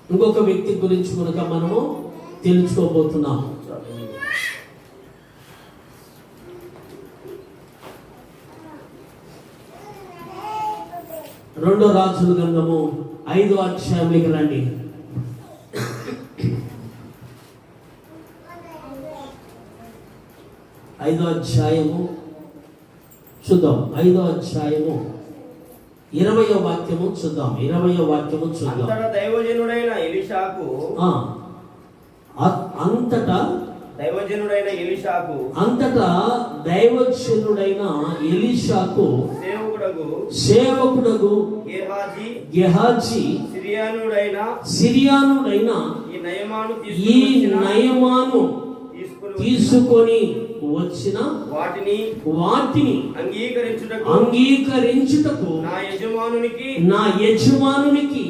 Speaker 1: ఇంకొక వ్యక్తి గురించి కనుక మనము తెలుసుకోబోతున్నాం. రెండో రాజుల గ్రంథము 5వ అధ్యాయంలోకి రండి. 5వ అధ్యాయము చూద్దాం. 5వ అధ్యాయము 20వ వాక్యము చూద్దాం. 20వ వాక్యము చూద్దాం.
Speaker 2: అంతటా దైవజనుడైన ఎలీషాకు సేవకుడగు గెహాజీ సిరియానుడైన ఈ నయమాను తీసుకొని వచ్చిన వాటిని అంగీకరించుటకు నా యజమానునికి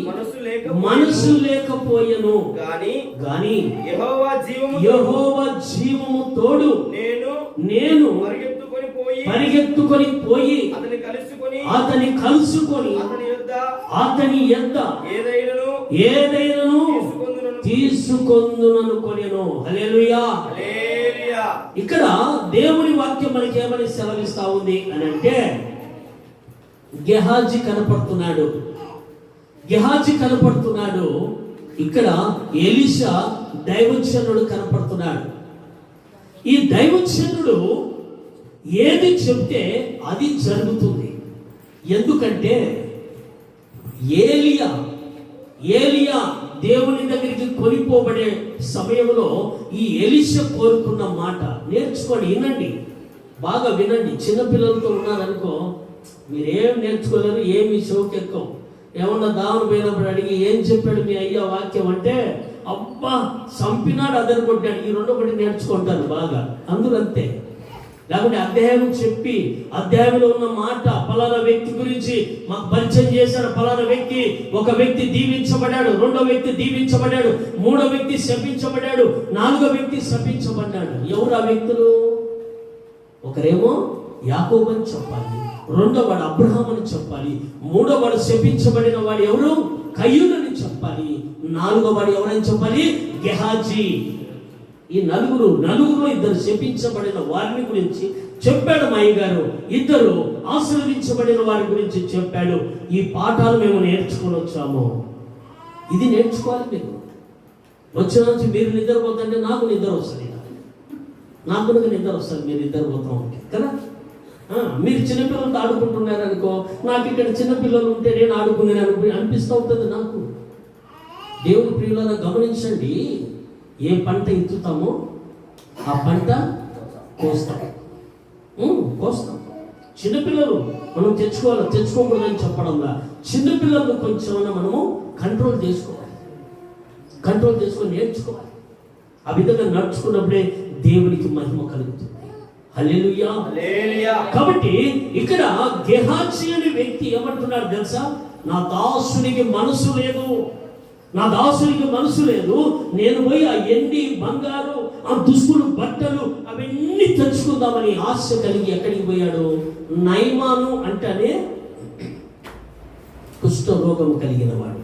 Speaker 2: మనసు లేకపోయెను గాని యెహోవా జీవము తోడు నేను పరిగెత్తుకొని పోయి అతని కలుసుకొని అతని యొద్ద ఏదైనాను తీసుకొందుననుకొనెను. హల్లెలూయా. ఇక్కడ దేవుని వాక్యం మనకి ఏమని సెలవిస్తా ఉంది అని అంటే, గెహాజీ కనపడుతున్నాడు. ఇక్కడ ఎలీషా దైవజనుడు కనపడుతున్నాడు. ఈ దైవజనుడు ఏది చెప్తే అది జరుగుతుంది. ఎందుకంటే ఏలియా దేవుని దగ్గరికి కొనిపోబడే సమయంలో ఈ ఎలీషా కోరుకున్న మాట నేర్చుకోండి, వినండి, బాగా వినండి. చిన్నపిల్లలతో ఉన్నారనుకో మీరేం నేర్చుకోలేరు, ఏమి షోకెక్కం. ఏమన్నా దావన పోయినప్పుడు అడిగి ఏం చెప్పాడు మీ అయ్యా వాక్యం అంటే, అబ్బా చంపినాడు అదరు కొట్టాడు, ఈ 2 ఒకటి నేర్చుకుంటారు బాగా. అందుకంతే లేకుంటే అధ్యాయం చెప్పి అధ్యాయంలో ఉన్న మాట పలానా వ్యక్తి గురించి మాకు పరిచయం చేశాడు, పలానా వ్యక్తి, ఒక వ్యక్తి దీవించబడ్డాడు, రెండో వ్యక్తి దీవించబడ్డాడు, మూడో వ్యక్తి శపించబడ్డాడు, నాలుగో వ్యక్తి శపించబడ్డాడు. ఎవరు ఆ వ్యక్తులు? ఒకరేమో యాకోబు అని చెప్పాలి, రెండో వాడు అబ్రహాం అని చెప్పాలి, మూడో వాడు శపించబడిన వాడు ఎవరు? కయ్యూను అని చెప్పాలి, నాలుగో వాడు ఎవరని చెప్పాలి? గెహాజీ. ఈ నలుగురులో ఇద్దరు శపించబడిన వారిని గురించి చెప్పాడు మా అయ్యగారు. ఇద్దరు ఆశీర్వదించబడిన వారి గురించి చెప్పాడు. ఈ పాఠాలు మేము నేర్చుకొని వచ్చాము. ఇది నేర్చుకోవాలి. మీరు వచ్చిన నుంచి మీరు నిద్రపోతుంటే నాకు నిద్ర వస్తుంది, నాకు నిద్ర వస్తుంది. మీరు నిద్రపోతూ ఉంటే కదా. మీరు చిన్నపిల్లలతో ఆడుకుంటున్నారనుకో, నాకు ఇక్కడ చిన్నపిల్లలు ఉంటే నేను ఆడుకున్నాను అనిపిస్తూ ఉంటుంది నాకు. దేవుని ప్రియులారా గమనించండి, ఏ పంట ఎత్తుతామో ఆ పంట కోస్తాం. చిన్నపిల్లలు మనం తెచ్చుకోకూడదని చెప్పడంలా, చిన్నపిల్లలు కొంచెం మనము కంట్రోల్ చేసుకొని నేర్చుకోవాలి. ఆ విధంగా నడుచుకున్నప్పుడే దేవునికి మహిమ కలుగుతుంది. హల్లెలూయా. కాబట్టి ఇక్కడ గెహాజీ అనే వ్యక్తి ఏమంటున్నాడు తెలుసా? నా దాసునికి మనసు లేదు, నేను పోయి ఆ ఎండి బంగారు, ఆ దుస్తులు, బట్టలు అవన్నీ తెచ్చుకుందామని ఆశ కలిగి ఎక్కడికి పోయాడు? నయమాను అంటేనే కుష్ఠరోగం కలిగిన వాడు,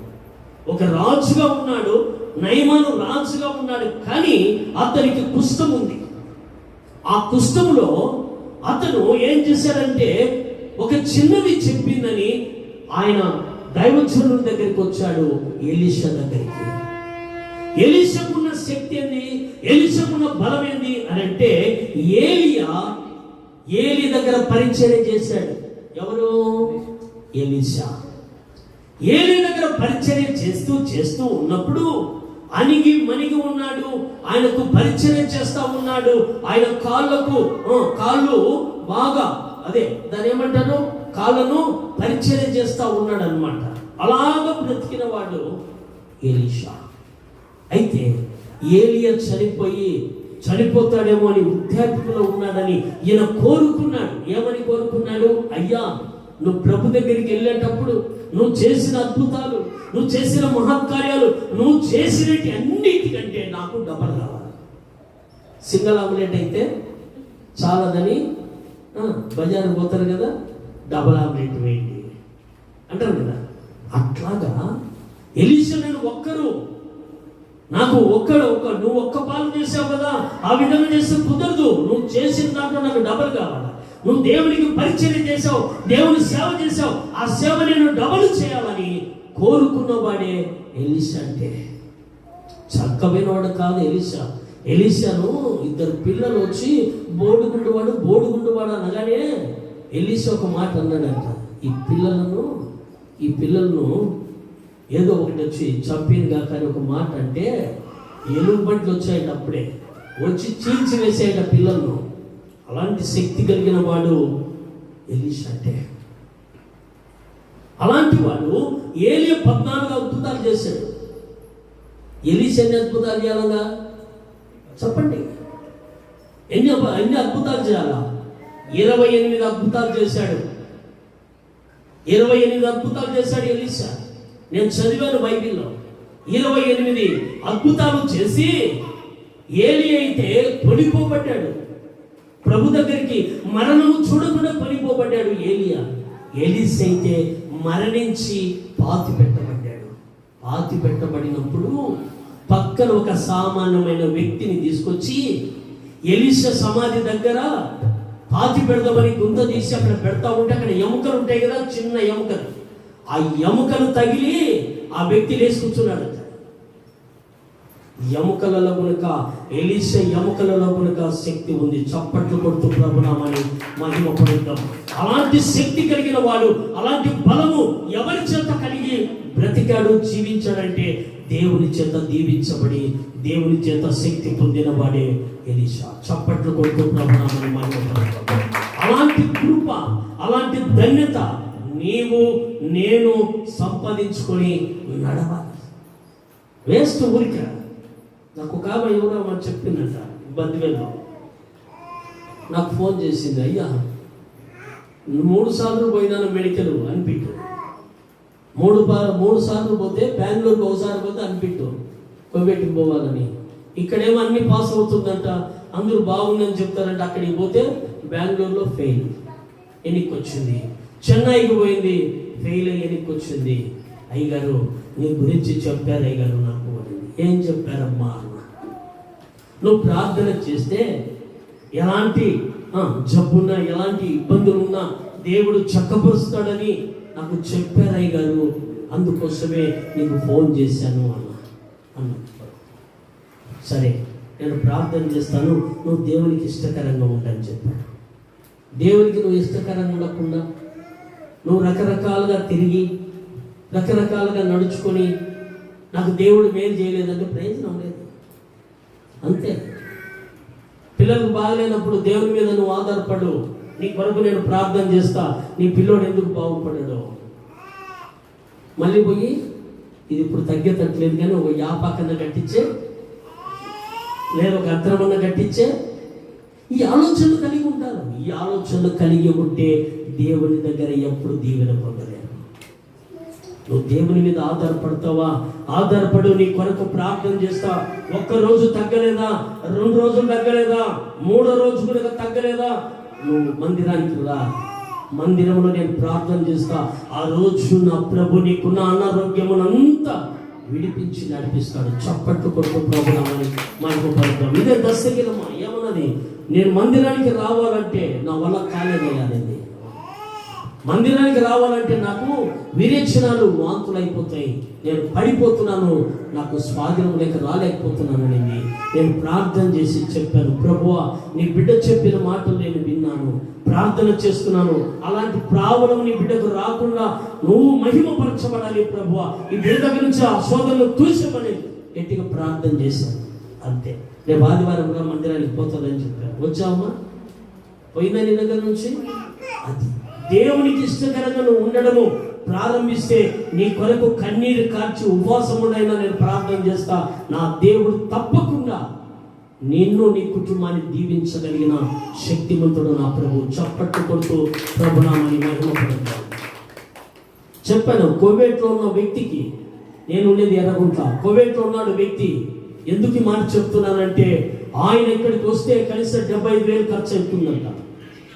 Speaker 2: ఒక రాజుగా ఉన్నాడు. నయమాను రాజుగా ఉన్నాడు, కానీ అతనికి కుష్ఠం ఉంది. ఆ కుష్ఠంలో అతను ఏం చేశాడంటే, ఒక చిన్నది చెప్పిందని ఆయన దైవజనుల దగ్గరికి వచ్చాడు, ఎలీషా దగ్గరికి. ఎలీషాకున్న శక్తి ఏంది, ఎలీషాకున్న బలం ఏంది అని అంటే, ఏలి దగ్గర పరిచర్య చేశాడు. ఎవరు? ఎలీషా. ఏలి దగ్గర పరిచర్య చేస్తూ ఉన్నప్పుడు అణిగి మణిగి ఉన్నాడు. ఆయనకు పరిచర్య చేస్తా ఉన్నాడు. ఆయన కాళ్ళు బాగా దాని ఏమంటారు, కాళ్ళను పరిచర్య చేస్తా ఉన్నాడు అనమాట. అలాగ బ్రతికిన వాడు ఎలీషా. అయితే ఏలియా చనిపోతాడేమో అని వృద్ధాప్యలో ఉన్నాడని ఈయన కోరుకున్నాడు. ఏమని కోరుకున్నాడు? అయ్యా, నువ్వు ప్రభు దగ్గరికి వెళ్ళేటప్పుడు నువ్వు చేసిన అద్భుతాలు, నువ్వు చేసిన మహత్కార్యాలు, నువ్వు చేసినట్టు అన్నిటికంటే నాకు డబల్ కావాలి. సింగల్ ఆమ్లెట్ అయితే చాలదని బజారు పోతారు కదా, డబల్ ఆమ్లెట్ వేయండి అంటారు కదా. అట్లాగా ఎలీషా నువ్వు ఒక్క పాలు చేసావు కదా, ఆ విధంగా చేస్తే కుదరదు. నువ్వు చేసిన దాంట్లో నాకు డబల్ కావాలి. నువ్వు దేవునికి పరిచర్య చేసావు, దేవుని సేవ చేసావు, ఆ సేవ నేను డబల్ చేయాలని కోరుకున్నవాడే ఎలీషా. అంటే చక్కబోయినవాడు కాదు ఎలీషా. ఎలీషాను ఇద్దరు పిల్లలు వచ్చి బోడుగుండువాడు అనగానే ఎలీషా ఒక మాట అన్నాడంట, ఈ పిల్లలను ఏదో ఒకటి వచ్చి చంపేది కాక అని ఒక మాట అంటే, ఎలుగుబంట్లు వచ్చాయట, అప్పుడే వచ్చి చీల్చి వేసాయట పిల్లలను. అలాంటి శక్తి కలిగిన వాడు ఎలీషా. అంటే అలాంటి వాడు ఏలియా 14 అద్భుతాలు చేశాడు. ఎలీషా ఎన్ని అద్భుతాలు చేయాలగా చెప్పండి? ఎన్ని అద్భుతాలు చేయాలా? 28 అద్భుతాలు చేశాడు. 28 అద్భుతాలు చేశాడు ఎలీషా. నేను చదివాను బైబిల్లో. 28 అద్భుతాలు చేసి ఏలి అయితే కొనిపోబడ్డాడు ప్రభు దగ్గరికి. మరణము చూడకుండా కొనిపోబడ్డాడు ఏలియా. ఎలీషా అయితే మరణించి పాతి పెట్టబడినప్పుడు పక్కన ఒక సామాన్యమైన వ్యక్తిని తీసుకొచ్చి ఎలీషా సమాధి దగ్గర పాతి పెడదామని గుంత తీసి అక్కడ పెడతా ఉంటే, అక్కడ ఎముకలు ఉంటాయి కదా, చిన్న ఎముకలు, ఆ ఎముకలు తగిలి ఆ వ్యక్తి లేచి కూర్చున్నాడు. ఎముకలలో కనుక ఎలీషా ఎముకలలో కనుక శక్తి ఉంది. చప్పట్లు కొడుతూ ప్రభునామని మహిమ పడుతాం. అలాంటి శక్తి కలిగిన వాడు, అలాంటి బలము ఎవరి చేత కలిగి బ్రతికాడు, జీవించాడంటే దేవుని చేత దీవించబడి దేవుని చేత శక్తి పొందిన వాడే ఎలీషా. చప్పట్లు కొడుతూ ప్రభునామని మహిమ పడుతాం. అలాంటి కృప, అలాంటి ధన్యత నీవు నేను సంపాదించుకొని నడవాలి. వేస్ట్ ఊరిక. నాకు ఒక ఆమె ఎవరో చెప్పిందంట, బంధువుల్లో
Speaker 1: నాకు ఫోన్ చేసింది, అయ్యా 3 సార్లు పోయినాను మెడికల్ అనిపిట్టు, 3 సార్లు పోతే బెంగళూరుకి ఒకసారి పోతే అనిపిట్టు కోవిడ్కి పోవాలని. ఇక్కడేమో అన్ని పాస్ అవుతుందంట, అందరూ బాగుందని చెప్తారంట. అక్కడికి పోతే బెంగళూరులో ఫెయిల్, ఎన్నిక వచ్చింది. చెన్నైకి పోయింది, ఫెయిల్ అయ్యి ఎన్నిక వచ్చింది. అయ్యగారు నీ గురించి చెప్పారు అయ్యగారు నాకు అనింది. ఏం చెప్పారమ్మా అన్న? నువ్వు ప్రార్థన చేస్తే ఎలాంటి జబ్బున్నా ఎలాంటి ఇబ్బందులున్నా దేవుడు చక్కపరుస్తాడని నాకు చెప్పారు అయ్యగారు, అందుకోసమే నీకు ఫోన్ చేశాను అన్న. సరే నేను ప్రార్థన చేస్తాను, నువ్వు దేవునికి ఇష్టకరంగా ఉండని చెప్పాడు. దేవునికి నువ్వు ఇష్టకరంగా ఉండకుండా నువ్వు రకరకాలుగా తిరిగి రకరకాలుగా నడుచుకొని నాకు దేవుడు మేలు చేయలేదంటే ప్రయోజనం లేదు. అంతే. పిల్లలకు బాగలేనప్పుడు దేవుని మీద నువ్వు ఆధారపడు, నీ కొరకు నేను ప్రార్థన చేస్తా, నీ పిల్లోడు ఎందుకు బాగుపడాడో. మళ్ళీ పోయి ఇది ఇప్పుడు తగ్గేటట్లేదు కానీ ఒక యాపాకన్నా కట్టించే, లేదా ఒక అద్రమన్నా కట్టించే, ఈ ఆలోచనలు కలిగి ఉంటారు. ఈ ఆలోచనలు కలిగి ఉంటే దేవుని దగ్గర ఎప్పుడు దీవెన పొందలేరు. నువ్వు దేవుని మీద ఆధారపడతావా? ఆధారపడు, నీ కొరకు ప్రార్థన చేస్తా. 1 రోజు తగ్గలేదా, 2 రోజులు తగ్గలేదా, 3వ రోజు కూడా తగ్గలేదా, నువ్వు మందిరానికి రా, మందిరంలో నేను ప్రార్థన చేస్తా. ఆ రోజు నా ప్రభు నీకున్న అనారోగ్యమునంతా విడిపించి నడిపిస్తాడు. చప్పట్లు కొట్టు ప్రభునామని మనకు పడతాం. ఇదే దశగిరమా ఏమన్నది, నేను మందిరానికి రావాలంటే నా వల్ల కాలేదయ్యానండి. మందిరానికి రావాలంటే నాకు విరేచనాలు వాంతులు అయిపోతాయి, నేను పడిపోతున్నాను, నాకు స్వాధీనం లేక రాలేకపోతున్నాను అనేది నేను ప్రార్థన చేసి చెప్పాను. ప్రభువా నీ బిడ్డ చెప్పిన మాటలు నేను విన్నాను, ప్రార్థన చేస్తున్నాను. అలాంటి ప్రాబ్లం నీ బిడ్డకు రాకుండా నువ్వు మహిమపరచబడాలి ప్రభువా. ఈ బిడ్డ దగ్గర నుంచి ఆ శోధనను తూసమని గట్టిగా ప్రార్థన చేశాను. అంతే. రేపు ఆదివారం కూడా మందిరానికి పోతుందని చెప్పాను. వచ్చావమ్మా? పోయిందా నీ దగ్గర నుంచి? అది దేవునికి ఇష్టకరంగా నువ్వు ఉండడము ప్రారంభిస్తే నీ కొరకు కన్నీరు కార్చి ఉపవాసమునైనా నేను ప్రార్థన చేస్తా. నా దేవుడు తప్పకుండా నిన్ను నీ కుటుంబాన్ని దీవించగలిగిన శక్తిమంతుడు నా ప్రభు. చప్పట్టు కొడుతూ ప్రభునామని మహిమపడతాను. చెప్పాను, కోవేట్లో ఉన్న వ్యక్తికి, నేను ఉండేది ఎర్రగుంట, కోవేట్లో ఉన్నాడు వ్యక్తి. ఎందుకు ఈ మాట చెప్తున్నానంటే ఆయన ఇక్కడికి వస్తే కనీసం 75,000 ఖర్చు అవుతుందంట.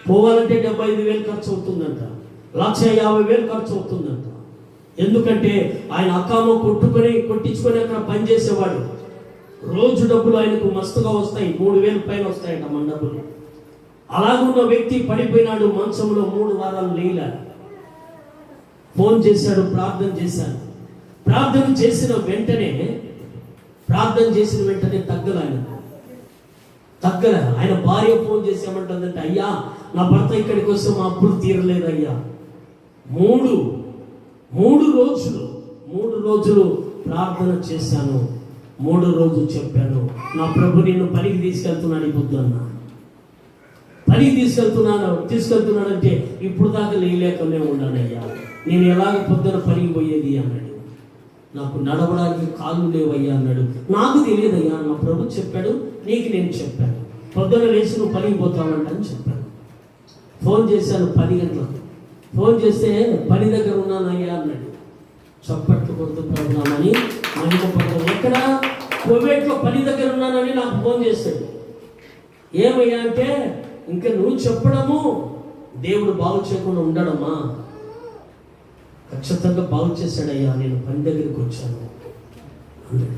Speaker 1: పోవాలంటే 75,000 ఖర్చు అవుతుందంట, 150,000 ఖర్చు అవుతుందంట. ఎందుకంటే ఆయన అక్కామో కొట్టించుకొని అక్కడ పనిచేసేవాడు. రోజు డబ్బులు ఆయనకు మస్తుగా వస్తాయి, 3,000 పైన వస్తాయంట మన డబ్బులు. అలాగున్న వ్యక్తి పడిపోయినాడు మంచంలో, 3 వారాలు లేలా. ఫోన్ చేశాడు, ప్రార్థన చేశాడు. ప్రార్థన చేసిన వెంటనే తగ్గల ఆయన భార్య ఫోన్ చేసామంటుందంటే, అయ్యా నా భర్త ఇక్కడికి వస్తే మా అప్పులు తీరలేదయ్యా. 3 రోజులు ప్రార్థన చేశాను. 3వ రోజు చెప్పాను, నా ప్రభు నిన్ను పనికి తీసుకెళ్తున్నాడు. ఈ పొద్దున్న పనికి తీసుకెళ్తున్నాడంటే ఇప్పుడు దాకా లేలేకనే ఉన్నానయ్యా, నేను ఎలాగ పొద్దున పనికి పోయేది అన్నాడు. నాకు నడవడానికి కాళ్ళు లేవయ్యా అన్నాడు. నాకు తెలియదయ్యా, నా ప్రభు చెప్పాడు, నీకు నేను చెప్పాను. పొద్దున లేచి నువ్వు పనికి పోతావంట అని చెప్పాను. ఫోన్ చేశాను 10 గంటలకు. ఫోన్ చేస్తే పని దగ్గర ఉన్నానయ్యా అన్నాడు. చప్పట్లు కొడుతూ ప్రభునామని మహిమపడతాం. ఎక్కడ? కోవేట్లో పని దగ్గర ఉన్నానని నాకు ఫోన్ చేశాడు. ఏమయ్యా అంటే, ఇంకా నువ్వు చెప్పడము దేవుడు బాగు చేయకుండా ఉండడమా? ఖచ్చితంగా బాగు చేశాడయ్యా, నేను పని దగ్గరికి వచ్చాను అన్నాడు.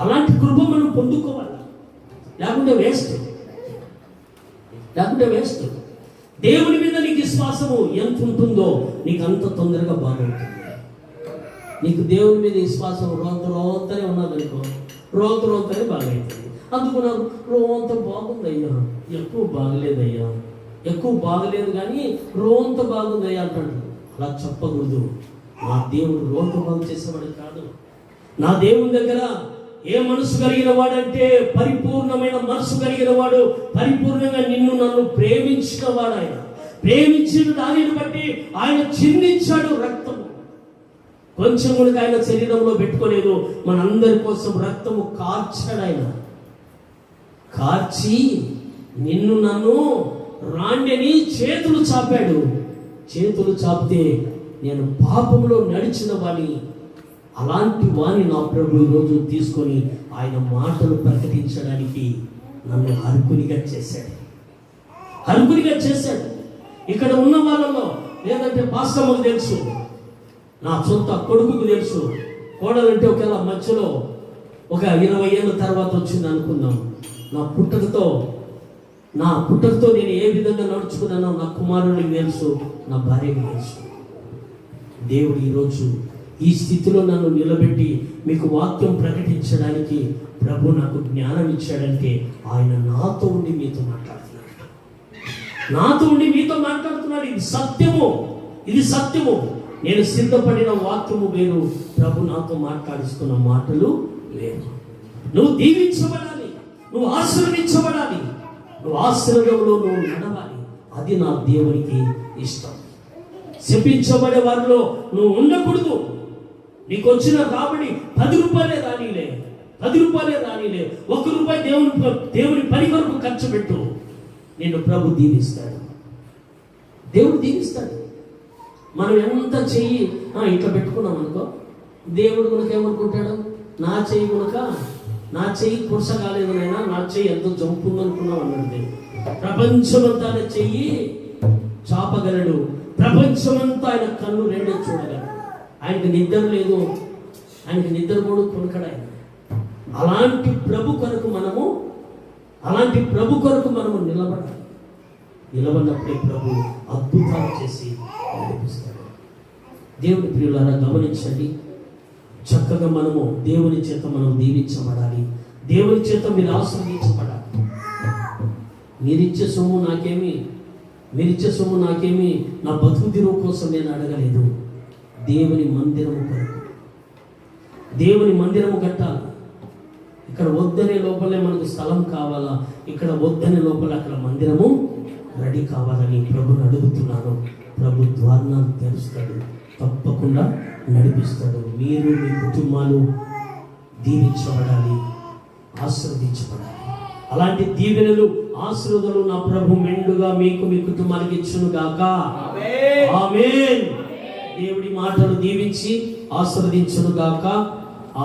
Speaker 1: అలాంటి కృప మనం పొందుకోవాలి, లేకుంటే వేస్ట్. దేవుని మీద నీకు విశ్వాసము ఎంత ఉంటుందో నీకు అంత తొందరగా బాగుంటుంది. నీకు దేవుని మీద విశ్వాసం రోతనే ఉన్నదనుకో, రోతనే బాగవుతుంది. అందుకు నాకు రోంత బాగుందయ్యా, ఎక్కువ బాగలేదయ్యా, ఎక్కువ బాగలేదు కానీ రోంత బాగుందయ్యా అంటాడు. అలా చెప్పకూడదు. నా దేవుడు రోంత బాగు చేసేవాడు కాదు. నా దేవుని దగ్గర ఏ మనసు కలిగిన వాడంటే పరిపూర్ణమైన మనసు కలిగిన వాడు, పరిపూర్ణంగా నిన్ను నన్ను ప్రేమించిన వాడు. ఆయన ప్రేమించిన దానిని బట్టి ఆయన చిందించాడు రక్తము. కొంచెం కూడా ఆయన శరీరంలో పెట్టుకోలేదు, మనందరి కోసం రక్తము కార్చాడు. ఆయన కార్చి
Speaker 2: నిన్ను నన్ను రాండని చేతులు చాపాడు. చేతులు చాపితే నేను పాపంలో నడిచిన వాణ్ణి, అలాంటి వాణ్ణి నా ప్రభు ఈరోజు తీసుకొని ఆయన మాటలు ప్రకటించడానికి నన్ను అర్హునిగా చేశాడు. అర్హునిగా చేశాడు. ఇక్కడ ఉన్న వాళ్ళలో లేదంటే పాస్టమ్మకు తెలుసు, నా సొంత కొడుకుకు తెలుసు, కోడలంటే ఒకవేళ మధ్యలో ఒక 20 ఏళ్ళ తర్వాత వచ్చింది అనుకుందాం. నా పుట్టకతో నేను ఏ విధంగా నడుచుకున్నానో నా కుమారుడికి తెలుసు, నా భార్యకి తెలుసు. దేవుడు ఈరోజు ఈ స్థితిలో నన్ను నిలబెట్టి మీకు వాక్యం ప్రకటించడానికి ప్రభు నాకు జ్ఞానం ఇచ్చాడంటే ఆయన నాతో ఉండి మీతో మాట్లాడుతున్నాడు. ఇది సత్యము. నేను సిద్ధపడిన వాక్యము వేరు, ప్రభు నాతో మాట్లాడిస్తున్న మాటలు వేరు. నువ్వు దీవించబడాలి, నువ్వు ఆశీర్వదించబడాలి, నువ్వు ఆశీర్వాదంలో నువ్వు నడవాలి. అది నా దేవునికి ఇష్టం. శపించబడే వారిలో నువ్వు ఉండకూడదు. నీకు వచ్చిన రాబడి 10 రూపాయలే రానిలే, 1 రూపాయి దేవుని పని కొరకు ఖర్చు పెట్టు. నిన్ను ప్రభు దీవిస్తాడు, దేవుడు దీవిస్తాడు. మనం ఎంత చెయ్యి ఇట్లా పెట్టుకున్నాం అనుకో, దేవుడు మనకు ఏమనుకుంటాడు? నా చెయ్యి కుర్స కాలేదు నైనా, నా చెయ్యి ఎంతో జంపుంది అనుకున్నాం అన్నాడు. ప్రపంచమంతా చెయ్యి చాపగలడు, ప్రపంచమంతా ఆయన కన్ను రెండే చూడగలడు. ఆయనకి నిద్ర లేదు, ఆయనకి నిద్ర కూడా కొనుకడు ఆయన. అలాంటి ప్రభు కొరకు మనము నిలబడినప్పుడే ప్రభు అద్భుతాలు చేసి నడిపిస్తాడు. దేవుని ప్రియులారా గమనించండి, చక్కగా మనము దేవుని చేత మనం దీవించబడాలి, దేవుని చేత మీరు ఆశీర్వదించబడాలి. మీరిచ్చే సొమ్ము నాకేమి నా బతుకు తెరువు కోసం నేను అడగలేదు. దేవుని మందిరము కట్టాలి. ఇక్కడ వద్దనే లోపలే మనకు స్థలం కావాలా, ఇక్కడ వద్దనే లోపల అక్కడ మందిరము రెడీ కావాలని ప్రభుని అడుగుతున్నాను. ప్రభు ద్వారాన్ని తెరుస్తాడు, తప్పకుండా నడిపిస్తాడు. మీరు మీ కుటుంబాలు దీవించబడాలి, ఆశీర్వదించబడాలి. అలాంటి దీవెనలు, ఆశీర్వాదాలు నా ప్రభు మెండుగా మీకు, మీ కుటుంబానికి ఇచ్చును గాక. ఆమేన్. దేవుడి మాటలు దీవించి ఆశీర్వదించును గాక.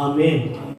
Speaker 2: ఆమేన్.